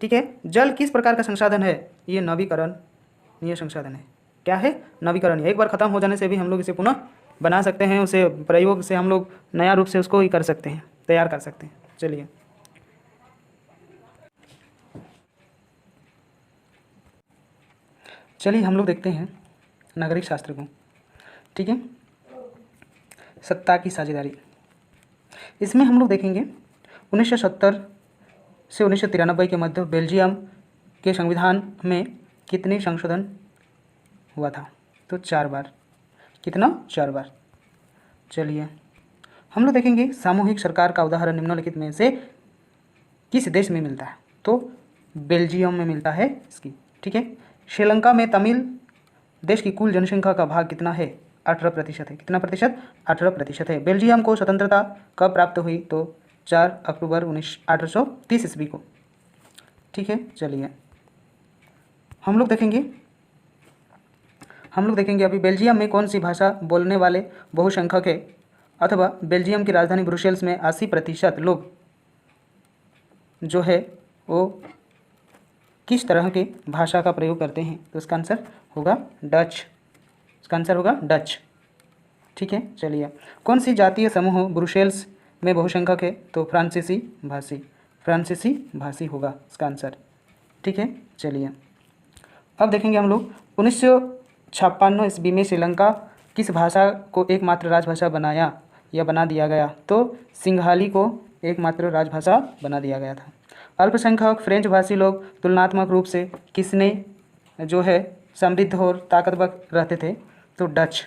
ठीक है। जल किस प्रकार का संसाधन है? ये नवीकरणीय संसाधन है। क्या है? नवीकरणीय। एक बार खत्म हो जाने से भी हम लोग इसे पुनः बना सकते हैं, उसे प्रयोग से हम लोग नया रूप से उसको ही कर सकते हैं, तैयार कर सकते हैं। चलिए, हम लोग देखते हैं नागरिक शास्त्र को। ठीक है। सत्ता की साझेदारी, इसमें हम लोग देखेंगे 1970 से 1993 के मध्य बेल्जियम के संविधान में कितनी संशोधन हुआ था? तो तो 4 बार। कितना? 4 बार। चलिए हम लोग देखेंगे सामूहिक सरकार का उदाहरण निम्नलिखित में से किस देश में मिलता है? तो बेल्जियम में मिलता है इसकी। ठीक है। श्रीलंका में तमिल देश की कुल जनसंख्या का भाग कितना है? 18% है। कितना प्रतिशत? 18% है। बेल्जियम को स्वतंत्रता कब प्राप्त हुई? तो 4 अक्टूबर 1830 ईस्वी को। ठीक है। चलिए हम लोग देखेंगे अभी बेल्जियम में कौन सी भाषा बोलने वाले बहुसंख्यक है, अथवा बेल्जियम की राजधानी ब्रुसेल्स में 80% लोग जो है वो किस तरह की भाषा का प्रयोग करते हैं? तो इसका आंसर होगा डच। इसका आंसर होगा डच। ठीक है। चलिए कौन सी जातीय समूह ब्रुसेल्स में बहुसंख्यक है? तो फ्रांसीसी भाषी होगा इसका आंसर। ठीक है। चलिए अब देखेंगे हम लोग 1956 ईस्वी में श्रीलंका किस भाषा को एकमात्र राजभाषा बना दिया गया? तो सिंघाली को एकमात्र राजभाषा बना दिया गया था। अल्पसंख्यक फ्रेंच भाषी लोग तुलनात्मक रूप से किसने जो है समृद्ध और ताकतवर रहते थे? तो डच।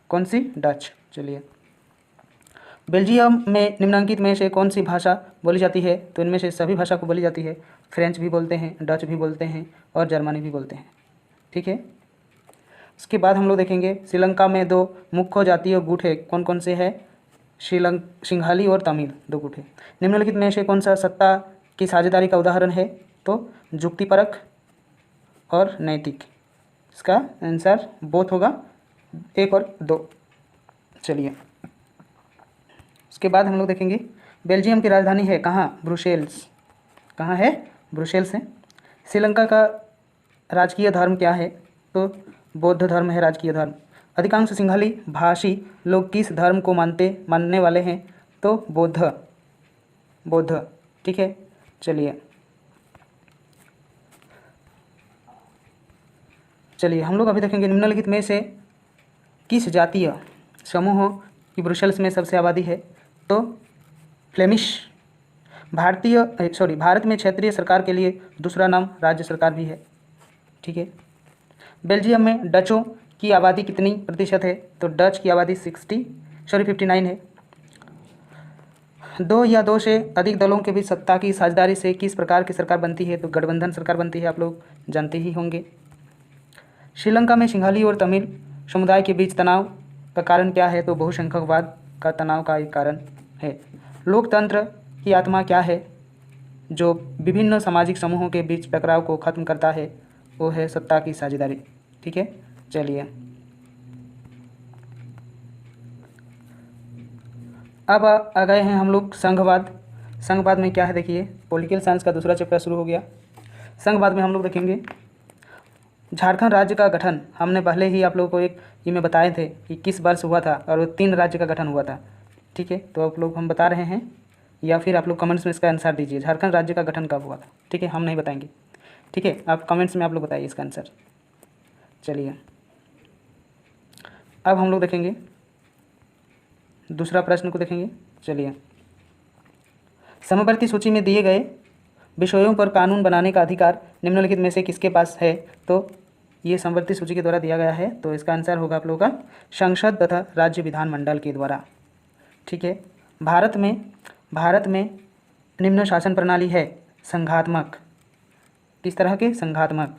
कौन सी? डच। चलिए बेल्जियम में निम्नलिखित में से कौन सी भाषा बोली जाती है? तो इनमें से सभी भाषा को बोली जाती है। फ्रेंच भी बोलते हैं, डच भी बोलते हैं और जर्मनी भी बोलते हैं। ठीक है। इसके बाद हम लोग देखेंगे श्रीलंका में 2 मुख्य जातीय गुट है। कौन कौन से है? सिंघाली और तमिल 2 गुट है। निम्नलिखित में से कौन सा सत्ता की साझेदारी का उदाहरण है? तो जुक्तिपरक और नैतिक। इसका आंसर बोथ होगा, 1 और 2। चलिए उसके बाद हम लोग देखेंगे बेल्जियम की राजधानी है कहाँ? ब्रुसेल्स। कहाँ है? ब्रुसेल्स है। श्रीलंका का राजकीय धर्म क्या है? तो बौद्ध धर्म है राजकीय धर्म। अधिकांश सिंघाली भाषी लोग किस धर्म को मानने वाले हैं? तो बौद्ध। ठीक है। चलिए हम लोग अभी देखेंगे निम्नलिखित में से किस जातीय समूह की ब्रुसेल्स में सबसे आबादी है? तो फ्लेमिश। भारत में क्षेत्रीय सरकार के लिए दूसरा नाम राज्य सरकार भी है। ठीक है। बेल्जियम में डचों की आबादी कितनी प्रतिशत है? तो डच की आबादी 59 है। 2 या 2 से अधिक दलों के बीच सत्ता की साझेदारी से किस प्रकार की सरकार बनती है? तो गठबंधन सरकार बनती है। आप लोग जानते ही होंगे। श्रीलंका में सिंघाली और तमिल समुदाय के बीच तनाव का कारण क्या है? तो बहुसंख्यकवाद का तनाव का एक कारण है। लोकतंत्र की आत्मा क्या है जो विभिन्न सामाजिक समूहों के बीच टकराव को खत्म करता है? वो है सत्ता की साझेदारी। ठीक है। चलिए अब आ गए हैं हम लोग संघवाद में क्या है? देखिए पॉलिटिकल साइंस का दूसरा चैप्टर शुरू हो गया। संघवाद में हम लोग देखेंगे झारखंड राज्य का गठन हमने पहले ही आप लोगों को एक में बताए थे कि किस वर्ष हुआ था, और वो 3 राज्य का गठन हुआ था। ठीक है। तो आप लोग हम बता रहे हैं या फिर आप लोग कमेंट्स में इसका आंसर दीजिए, झारखंड राज्य का गठन कब हुआ था? ठीक है। हम नहीं बताएंगे। ठीक है। आप कमेंट्स में आप लोग बताइए इसका आंसर। चलिए अब हम लोग देखेंगे दूसरा प्रश्न को देखेंगे। चलिए समवर्ती सूची में दिए गए विषयों पर कानून बनाने का अधिकार निम्नलिखित में से किसके पास है? तो ये समवर्ती सूची के द्वारा दिया गया है। तो इसका आंसर होगा आप लोगों का संसद तथा राज्य विधानमंडल के द्वारा। ठीक है। भारत में निम्न शासन प्रणाली है संघात्मक। किस तरह के? संघात्मक।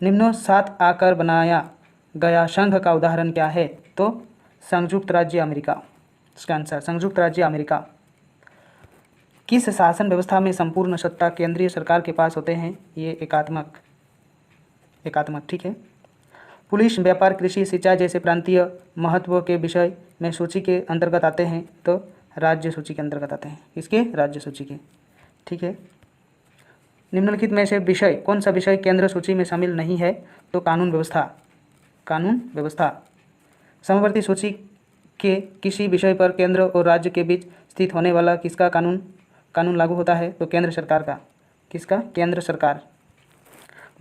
निम्नों साथ आकर बनाया गया संघ का उदाहरण क्या है? तो संयुक्त राज्य अमेरिका। इसका आंसर संयुक्त राज्य अमेरिका। किस शासन व्यवस्था में संपूर्ण सत्ता केंद्रीय सरकार के पास होते हैं? ये एकात्मक। ठीक है। पुलिस, व्यापार, कृषि, सिंचाई जैसे प्रांतीय महत्व के विषय में सूची के अंतर्गत आते हैं तो राज्य सूची के अंतर्गत आते हैं। इसके राज्य सूची के। ठीक है। निम्नलिखित में से विषय कौन सा विषय केंद्र सूची में शामिल नहीं है? तो कानून व्यवस्था। समवर्ती सूची के किसी विषय पर केंद्र और राज्य के बीच स्थित होने वाला किसका कानून लागू होता है? तो केंद्र सरकार का। किसका? केंद्र सरकार।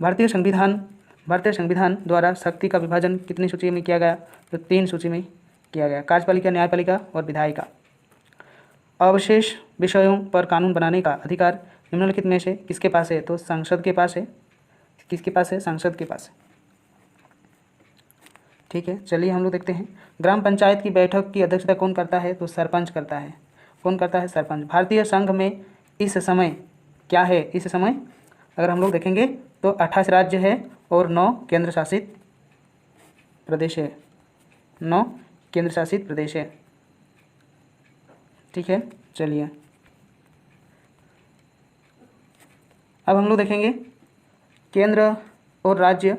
भारतीय संविधान द्वारा शक्ति का विभाजन कितनी सूची में किया गया? तो 3 सूची में किया गया, कार्यपालिका, न्यायपालिका और विधायिका। अवशेष विषयों पर कानून बनाने का अधिकार निम्नलिखित में से किसके पास है? तो संसद के पास है। किसके पास है? संसद के पास है। ठीक है, चलिए हम लोग देखते हैं। ग्राम पंचायत की बैठक की अध्यक्षता कौन करता है? तो सरपंच करता है। कौन करता है? सरपंच। भारतीय संघ में इस समय क्या है? इस समय अगर हम लोग देखेंगे तो 28 राज्य है और 9 केंद्र शासित प्रदेश है। 9 केंद्र शासित प्रदेश है। ठीक है, चलिए अब हम लोग देखेंगे केंद्र और राज्य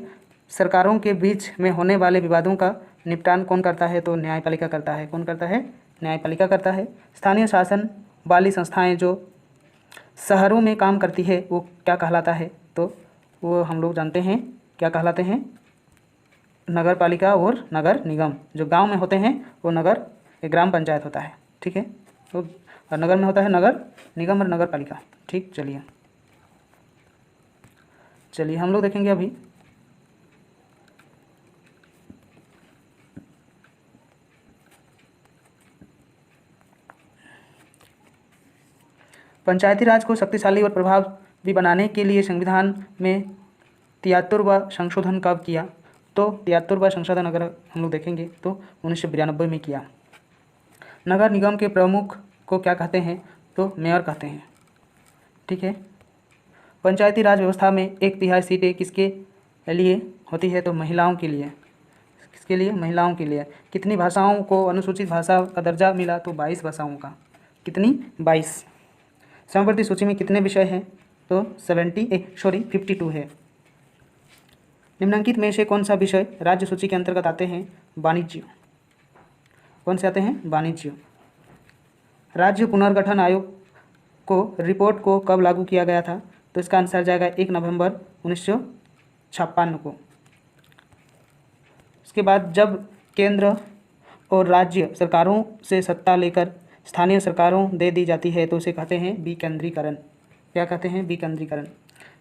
सरकारों के बीच में होने वाले विवादों का निपटान कौन करता है? तो न्यायपालिका करता है। कौन करता है? न्यायपालिका करता है। स्थानीय शासन वाली संस्थाएं जो शहरों में काम करती है वो क्या कहलाता है? तो वो हम लोग जानते हैं क्या कहलाते हैं? नगर पालिका और नगर निगम। जो गांव में होते हैं वो नगर ग्राम पंचायत होता है। ठीक है, तो और नगर में होता है नगर निगम और नगर पालिका। ठीक, चलिए हम लोग देखेंगे अभी पंचायती राज को शक्तिशाली और प्रभावी बनाने के लिए संविधान में 73वां संशोधन कब किया? तो 73वां संशोधन अगर हम लोग देखेंगे तो 1992 में किया। नगर निगम के प्रमुख को क्या कहते हैं? तो मेयर कहते हैं। ठीक है, पंचायती राज व्यवस्था में 1/3 सीटें किसके लिए होती है? तो महिलाओं के लिए। किसके लिए? महिलाओं के लिए। कितनी भाषाओं को अनुसूचित भाषा का दर्जा मिला? तो 22 भाषाओं का। कितनी? 22। समवर्ती सूची में कितने विषय हैं? तो 52 है। निम्नलिखित में से कौन सा विषय राज्य सूची के अंतर्गत आते हैं? वाणिज्य। कौन से आते हैं? वाणिज्य। राज्य पुनर्गठन आयोग को रिपोर्ट को कब लागू किया गया था? तो इसका आंसर जाएगा 1 नवंबर 1956 को। इसके बाद जब केंद्र और राज्य सरकारों से सत्ता लेकर स्थानीय सरकारों दे दी जाती है तो उसे कहते हैं विकेंद्रीकरण। क्या कहते हैं? विकेंद्रीकरण।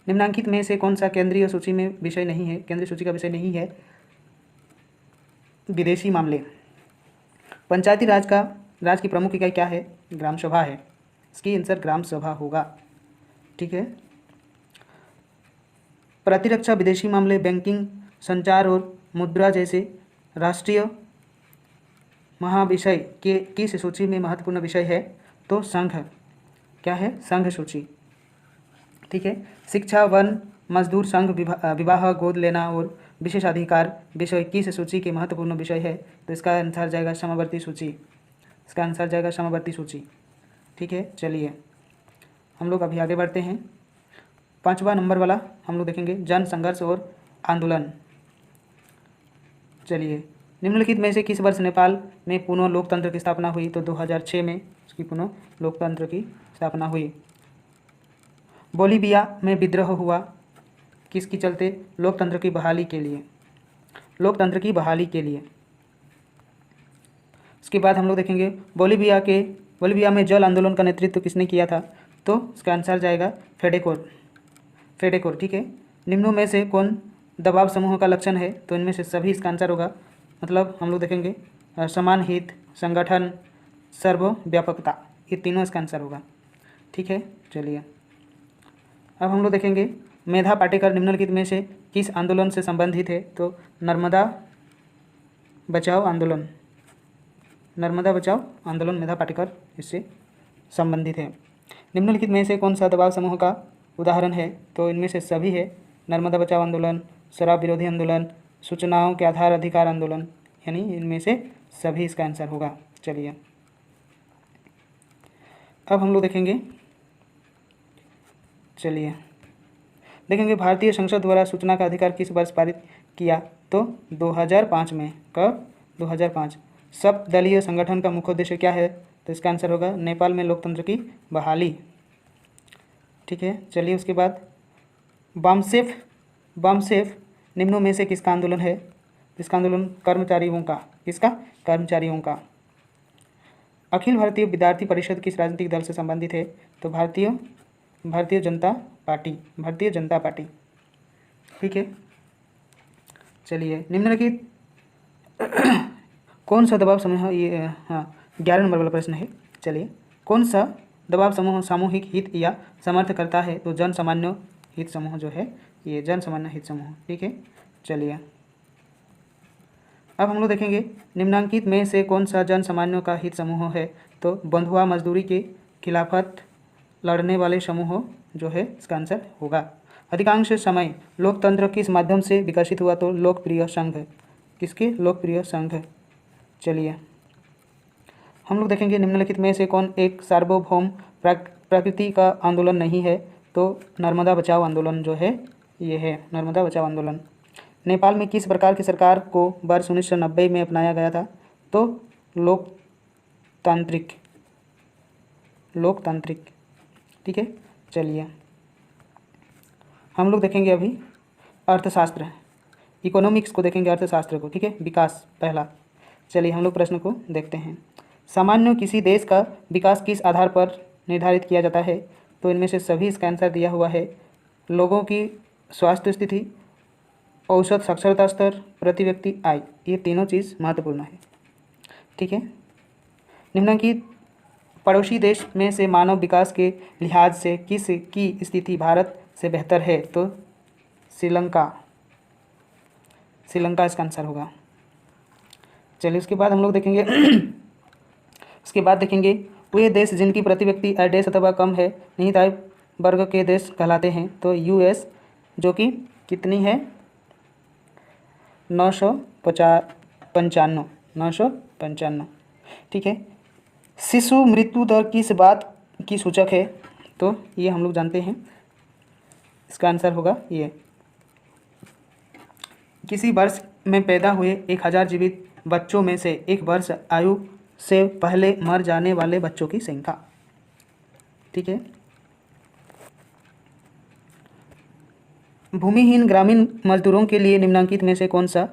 निम्नलिखित में से कौन सा केंद्रीय सूची में विषय नहीं है? केंद्रीय सूची का विषय नहीं है विदेशी मामले। पंचायती राज की प्रमुख इकाई क्या है? ग्राम सभा है। इसकी आंसर ग्राम सभा होगा। ठीक है, प्रतिरक्षा, विदेशी मामले, बैंकिंग, संचार और मुद्रा जैसे राष्ट्रीय महाविषय के किस सूची में महत्वपूर्ण विषय है? तो संघ। क्या है? संघ सूची। ठीक है, शिक्षा, वन, मजदूर संघ, विवाह, गोद लेना और विशेषाधिकार विषय किस सूची के महत्वपूर्ण विषय है? तो इसका आंसर जाएगा समवर्ती सूची। इसका आंसर जाएगा समवर्ती सूची। ठीक है, चलिए हम लोग अभी आगे बढ़ते हैं। 5वां नंबर वाला हम लोग देखेंगे जन संघर्ष और आंदोलन। चलिए, निम्नलिखित में से किस वर्ष नेपाल में पुनः लोकतंत्र की स्थापना हुई? तो 2006 में इसकी पुनः लोकतंत्र की स्थापना हुई। बोलीविया में विद्रोह हुआ किसके चलते? लोकतंत्र की बहाली के लिए। लोकतंत्र की बहाली के लिए। इसके बाद हम लोग देखेंगे बोलीविया में जल आंदोलन का नेतृत्व किसने किया था? तो इसका आंसर जाएगा फेडेकोर। ठीक है, निम्नों में से कौन दबाव समूह का लक्षण है? तो इनमें से सभी इसका आंसर होगा। मतलब हम लोग देखेंगे समान हित, संगठन, सर्वव्यापकता, ये तीनों इसका आंसर होगा। ठीक है, चलिए अब हम लोग देखेंगे मेधा पाटेकर निम्नलिखित में से किस आंदोलन से संबंधित है? तो नर्मदा बचाओ आंदोलन। नर्मदा बचाओ आंदोलन मेधा पाटेकर इससे संबंधित है। निम्नलिखित में से कौन सा दबाव समूह का उदाहरण है? तो इनमें से सभी है। नर्मदा बचाओ आंदोलन, शराब विरोधी आंदोलन, सूचनाओं के आधार अधिकार आंदोलन, यानी इनमें से सभी इसका आंसर होगा। चलिए अब हम लोग देखेंगे भारतीय संसद द्वारा सूचना का अधिकार किस वर्ष पारित किया? तो 2005 में। कब? 2005। सब दलीय संगठन का मुख्य उद्देश्य क्या है? तो इसका आंसर होगा नेपाल में लोकतंत्र की बहाली। ठीक है, चलिए उसके बाद वामसेफ निम्नों में से किसका आंदोलन है? इसका आंदोलन कर्मचारियों का। किसका? कर्मचारियों का। अखिल भारतीय विद्यार्थी परिषद किस राजनीतिक दल से संबंधित है? तो भारतीय जनता पार्टी। ठीक है, चलिए निम्नलिखित कौन सा दबाव समूह, ये 11 नंबर वाला प्रश्न है। चलिए, कौन सा दबाव समूह सामूहिक हित या समर्थ करता है? तो जन सामान्य हित समूह जो है ये जन सामान्य हित समूह। ठीक है, चलिए अब हम लोग देखेंगे निम्नांकित में से कौन सा जन सामान्यों का हित समूह है। तो बंधुआ मजदूरी के खिलाफत लड़ने वाले समूह जो है इसका आंसर होगा। अधिकांश समय लोकतंत्र किस माध्यम से विकसित हुआ। तो लोकप्रिय संघ। किसके? लोकप्रिय संघ। चलिए हम लोग देखेंगे निम्नलिखित में से कौन एक सार्वभौम प्रकृति का आंदोलन नहीं है। तो नर्मदा बचाओ आंदोलन जो है ये है नर्मदा बचाओ आंदोलन। नेपाल में किस प्रकार की सरकार को वर्ष 1990 में अपनाया गया था। तो लोकतांत्रिक। ठीक है। चलिए हम लोग देखेंगे अभी अर्थशास्त्र, इकोनॉमिक्स को देखेंगे, अर्थशास्त्र को। ठीक है, विकास पहला। चलिए हम लोग प्रश्न को देखते हैं। सामान्य किसी देश का विकास किस आधार पर निर्धारित किया जाता है। तो इनमें से सभी इसका आंसर दिया हुआ है। लोगों की स्वास्थ्य स्थिति, औसत साक्षरता स्तर, प्रति व्यक्ति आय, ये तीनों चीज़ महत्वपूर्ण है। ठीक है। निम्नलिखित पड़ोसी देश में से मानव विकास के लिहाज से किस की स्थिति भारत से बेहतर है। तो श्रीलंका इसका आंसर होगा। चलिए उसके बाद हम लोग देखेंगे उसके बाद देखेंगे वे देश जिनकी प्रति व्यक्ति आय डेढ़ अथवा कम है निहित आय वर्ग के देश कहलाते हैं। तो यूएस जो कि कितनी है 955। ठीक है। शिशु मृत्यु दर किस बात की सूचक है। तो ये हम लोग जानते हैं, इसका आंसर होगा ये। किसी वर्ष में पैदा हुए 1000 जीवित बच्चों में से एक वर्ष आयु से पहले मर जाने वाले बच्चों की संख्या। ठीक है। भूमिहीन ग्रामीण मजदूरों के लिए निम्नलिखित में से कौन सा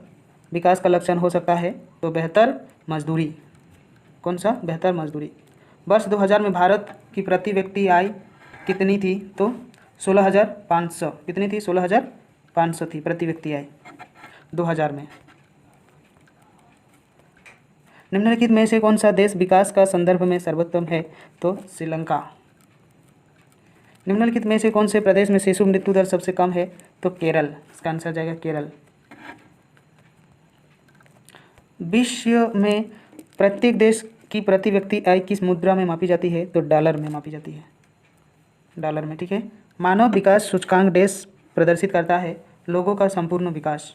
विकास का लक्षण हो सकता है। तो बेहतर मजदूरी। कौन सा? बेहतर मजदूरी। वर्ष 2000 में भारत की प्रति व्यक्ति आय कितनी थी। तो 16,500। कितनी थी? 16,500 थी प्रति व्यक्ति आय 2000 में। निम्नलिखित में से कौन सा देश विकास का संदर्भ में सर्वोत्तम है। तो श्रीलंका। निम्नलिखित में से कौन से प्रदेश में शिशु मृत्यु दर सबसे कम है। तो केरल। इसका आंसर जाएगा केरल। विश्व में प्रत्येक देश की प्रति व्यक्ति आय किस मुद्रा में मापी जाती है। तो डॉलर में मापी जाती है, डॉलर में। ठीक है। मानव विकास सूचकांक देश प्रदर्शित करता है लोगों का संपूर्ण विकास।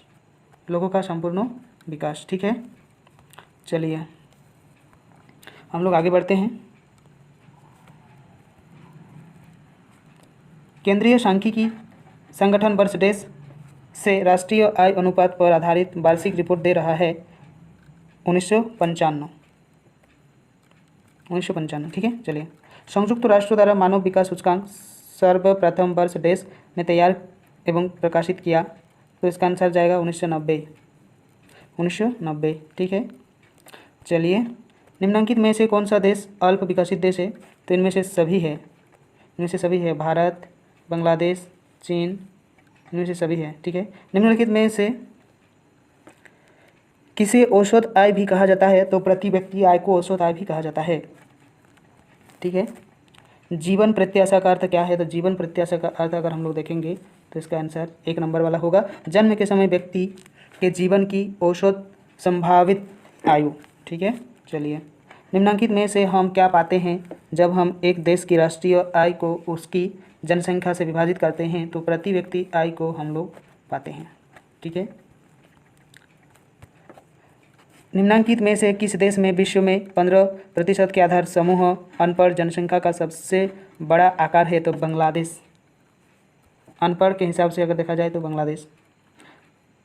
ठीक है। चलिए हम लोग आगे बढ़ते हैं। केंद्रीय सांख्यिकी संगठन वर्ष देश से राष्ट्रीय आय अनुपात पर आधारित वार्षिक रिपोर्ट दे रहा है 1995। ठीक है। चलिए संयुक्त राष्ट्र द्वारा मानव विकास सूचकांक सर्वप्रथम वर्ष देश में तैयार एवं प्रकाशित किया। तो इसका आंसर जाएगा 1990। ठीक है। चलिए निम्नलिखित में से कौन सा देश अल्प विकसित देश है। तो इनमें से सभी है भारत, बांग्लादेश, चीन, इनमें से सभी है। ठीक है। निम्नलिखित में से किसे औसत आय भी कहा जाता है। तो प्रति व्यक्ति आय को औसत आय भी कहा जाता है। ठीक है। जीवन प्रत्याशा का अर्थ क्या है। तो जीवन प्रत्याशा का अर्थ अगर हम लोग देखेंगे तो इसका आंसर 1 नंबर वाला होगा। जन्म के समय व्यक्ति के जीवन की औसत संभावित आयु। ठीक है। चलिए निम्नलिखित में से हम क्या पाते हैं जब हम एक देश की राष्ट्रीय आय को उसकी जनसंख्या से विभाजित करते हैं। तो प्रति व्यक्ति आय को हम लोग पाते हैं। ठीक है। निम्नलिखित में से किस देश में विश्व में 15% के आधार समूह अनपढ़ जनसंख्या का सबसे बड़ा आकार है। तो बांग्लादेश। अनपढ़ के हिसाब से अगर देखा जाए तो बांग्लादेश।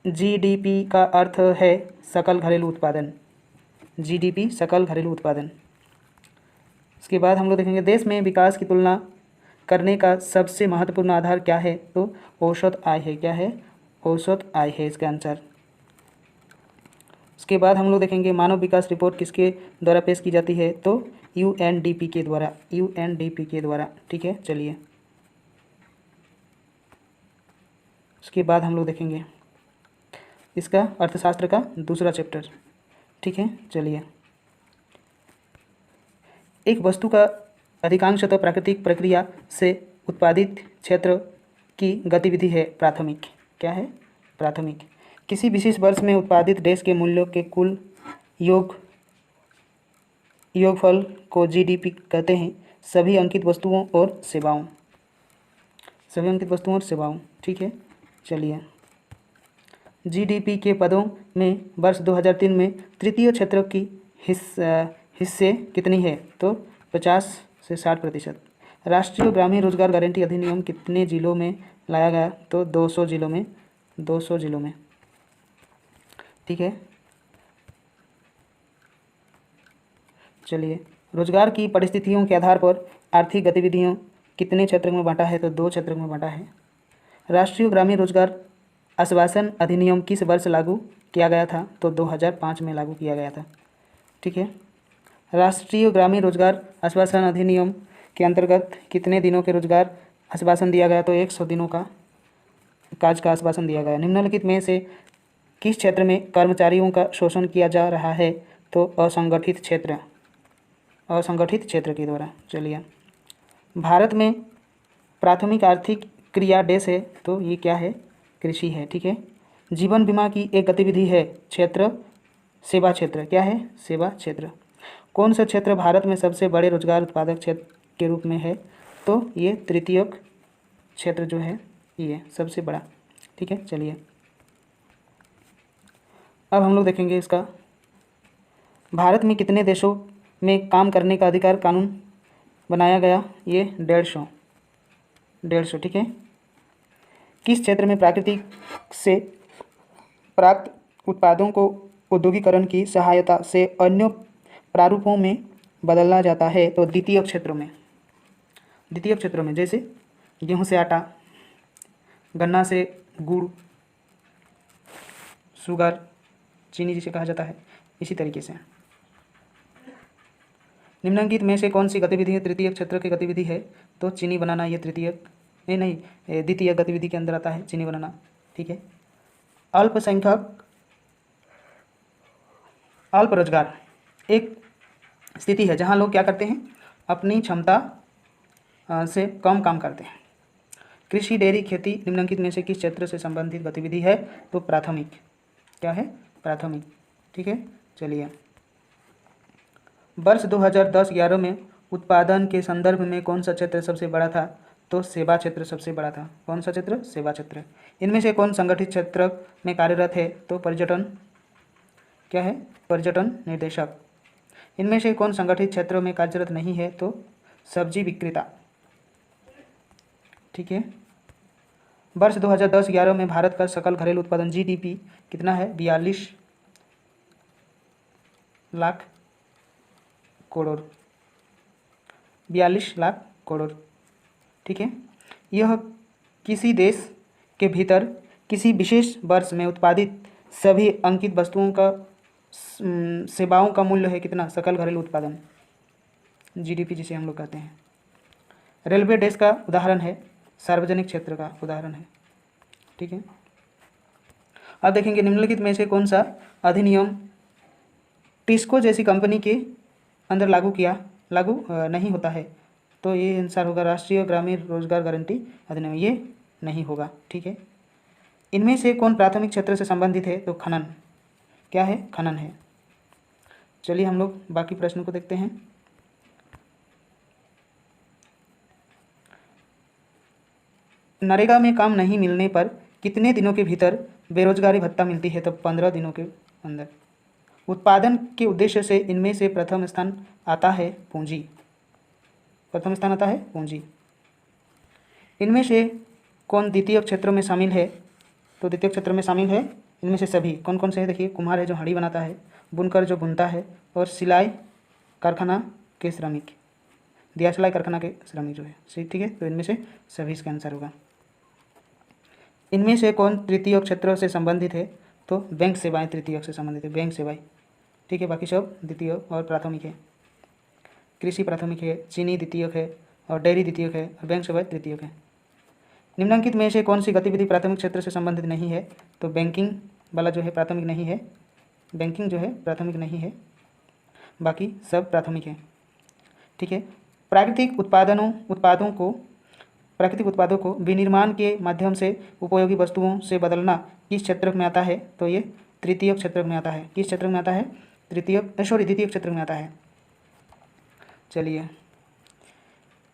जीडीपी का अर्थ है सकल घरेलू उत्पादन। जीडीपी सकल घरेलू उत्पादन। इसके बाद हम लोग देखेंगे देश में विकास की तुलना करने का सबसे महत्वपूर्ण आधार क्या है। तो औसत आय है। क्या है? औसत आय है इसका आंसर। उसके बाद हम लोग देखेंगे मानव विकास रिपोर्ट किसके द्वारा पेश की जाती है। तो यूएनडीपी के द्वारा। ठीक है। चलिए उसके बाद हम लोग देखेंगे इसका अर्थशास्त्र का दूसरा चैप्टर। ठीक है। चलिए एक वस्तु का अधिकांशतः प्राकृतिक प्रक्रिया से उत्पादित क्षेत्र की गतिविधि है प्राथमिक। क्या है? प्राथमिक। किसी विशेष वर्ष में उत्पादित देश के मूल्यों के कुल योगफल को जीडीपी कहते हैं। सभी अंकित वस्तुओं और सेवाओं, ठीक है। चलिए, जीडीपी के पदों में वर्ष 2003 में तृतीय क्षेत्र की हिस्से कितनी है? तो 50 से 60%। राष्ट्रीय ग्रामीण रोजगार गारंटी अधिनियम कितने जिलों में लाया गया? तो 200 जिलों में, ठीक है। चलिए, रोजगार की परिस्थितियों के आधार पर आर्थिक गतिविधियों कितने क्षेत्रों में बांटा है? तो 2 क्षेत्रों में बांटा है। राष्ट्रीय ग्रामीण रोजगार आश्वासन अधिनियम किस वर्ष लागू किया गया था? तो 2005 में लागू किया गया था, ठीक है। राष्ट्रीय ग्रामीण रोजगार आश्वासन अधिनियम के अंतर्गत कितने दिनों के रोजगार आश्वासन दिया गया? तो 100 दिनों का काज का आश्वासन दिया गया। निम्नलिखित में से किस क्षेत्र में कर्मचारियों का शोषण किया जा रहा है? तो असंगठित क्षेत्र के द्वारा। चलिए, भारत में प्राथमिक आर्थिक क्रिया डैश है? तो ये क्या है? कृषि है, ठीक है। जीवन बीमा की एक गतिविधि है सेवा क्षेत्र। क्या है? सेवा क्षेत्र। कौन सा क्षेत्र भारत में सबसे बड़े रोजगार उत्पादक क्षेत्र के रूप में है? तो ये तृतीयक क्षेत्र जो है ये सबसे बड़ा, ठीक है। चलिए, अब हम लोग देखेंगे इसका, भारत में कितने देशों में काम करने का अधिकार कानून बनाया गया? ये 150, ठीक है। किस क्षेत्र में प्राकृतिक से प्राप्त उत्पादों को औद्योगिकरण की सहायता से अन्य प्रारूपों में बदला जाता है? तो द्वितीय क्षेत्रों में, जैसे गेहूं से आटा, गन्ना से गुड़, शुगर, चीनी जिसे कहा जाता है, इसी तरीके से। निम्नलिखित में से कौन सी गतिविधि तृतीय क्षेत्र की गतिविधि है? तो चीनी बनाना, ये द्वितीय गतिविधि के अंदर आता है चीनी बनाना, ठीक है। अल्प रोजगार एक स्थिति है जहां लोग क्या करते हैं? अपनी क्षमता से कम काम करते हैं। कृषि, डेयरी, खेती निम्नलिखित में से किस क्षेत्र से संबंधित गतिविधि है? तो प्राथमिक। क्या है? प्राथमिक, ठीक है। चलिए, वर्ष 2010-11 में उत्पादन के संदर्भ में कौन सा क्षेत्र सबसे बड़ा था? तो सेवा क्षेत्र सबसे बड़ा था। कौन सा क्षेत्र? सेवा क्षेत्र। इनमें से कौन संगठित क्षेत्र में कार्यरत है? तो पर्यटन। क्या है? पर्यटन निर्देशक। इनमें से कौन संगठित क्षेत्रों में कार्यरत नहीं है? तो सब्जी विक्रेता, ठीक है। वर्ष 2010-11 में भारत का सकल घरेलू उत्पादन जीडीपी कितना है? 42 लाख करोड़, 42 लाख करोड़, ठीक है। यह किसी देश के भीतर किसी विशेष वर्ष में उत्पादित सभी अंकित वस्तुओं का सेवाओं का मूल्य है कितना? सकल घरेलू उत्पादन, जीडीपी जिसे हम लोग कहते हैं। रेलवे देश का उदाहरण है, सार्वजनिक क्षेत्र का उदाहरण है, ठीक है। अब देखेंगे निम्नलिखित में से कौन सा अधिनियम टिस्को जैसी कंपनी के अंदर लागू नहीं होता है? तो ये आंसर होगा राष्ट्रीय ग्रामीण रोजगार गारंटी अधिनियम, ये नहीं होगा, ठीक है। इनमें से कौन प्राथमिक क्षेत्र से संबंधित है? तो खनन। क्या है? खनन है। चलिए, हम लोग बाकी प्रश्नों को देखते हैं। नरेगा में काम नहीं मिलने पर कितने दिनों के भीतर बेरोजगारी भत्ता मिलती है? तो 15 दिनों के अंदर। उत्पादन के उद्देश्य से इनमें से प्रथम स्थान आता है पूंजी। इनमें से कौन द्वितीय क्षेत्रों में शामिल है? तो द्वितीय क्षेत्र में शामिल है इनमें से सभी। कौन कौन से है? देखिए, कुम्हार है जो हाड़ी बनाता है, बुनकर जो बुनता है, और सिलाई कारखाना के श्रमिक, दिया सिलाई कारखाना के श्रमिक जो है, ठीक है। तो इनमें से सभी इसका आंसर होगा। इनमें से कौन तृतीय क्षेत्र से संबंधित है? तो बैंक सेवाएं तृतीय से संबंधित है, बैंक सेवाएं, ठीक है। बाकी सब द्वितीय और प्राथमिक है। कृषि प्राथमिक है, चीनी द्वितीयक है, और डेयरी द्वितीयक है, और बैंक सेवाएं तृतीयक है। निम्नलिखित में से कौन सी गतिविधि प्राथमिक क्षेत्र से संबंधित नहीं है? तो बैंकिंग वाला जो है प्राथमिक नहीं है, बैंकिंग जो है प्राथमिक नहीं है, बाकी सब प्राथमिक है, ठीक है। प्राकृतिक उत्पादों को प्राकृतिक उत्पादों को विनिर्माण के माध्यम से उपयोगी वस्तुओं से बदलना किस क्षेत्र में आता है? तो ये तृतीय क्षेत्र में आता है। किस क्षेत्र में आता है? द्वितीय क्षेत्र में आता है। चलिए,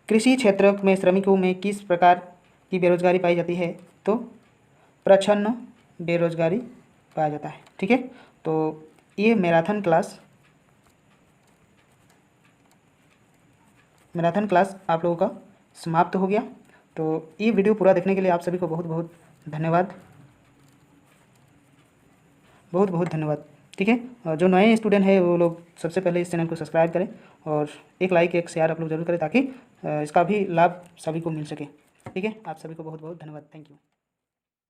कृषि क्षेत्र में श्रमिकों में किस प्रकार की बेरोजगारी पाई जाती है? तो प्रच्छन्न बेरोजगारी पाया जाता है। ठीक है, तो ये मैराथन क्लास आप लोगों का समाप्त हो गया। तो ये वीडियो पूरा देखने के लिए आप सभी को बहुत बहुत धन्यवाद, बहुत बहुत धन्यवाद। ठीक है, और जो नए स्टूडेंट है वो लोग सबसे पहले इस चैनल को सब्सक्राइब करें और एक लाइक एक शेयर आप लोग जरूर करें ताकि इसका भी लाभ सभी को मिल सके। ठीक है, आप सभी को बहुत बहुत धन्यवाद। Thank you.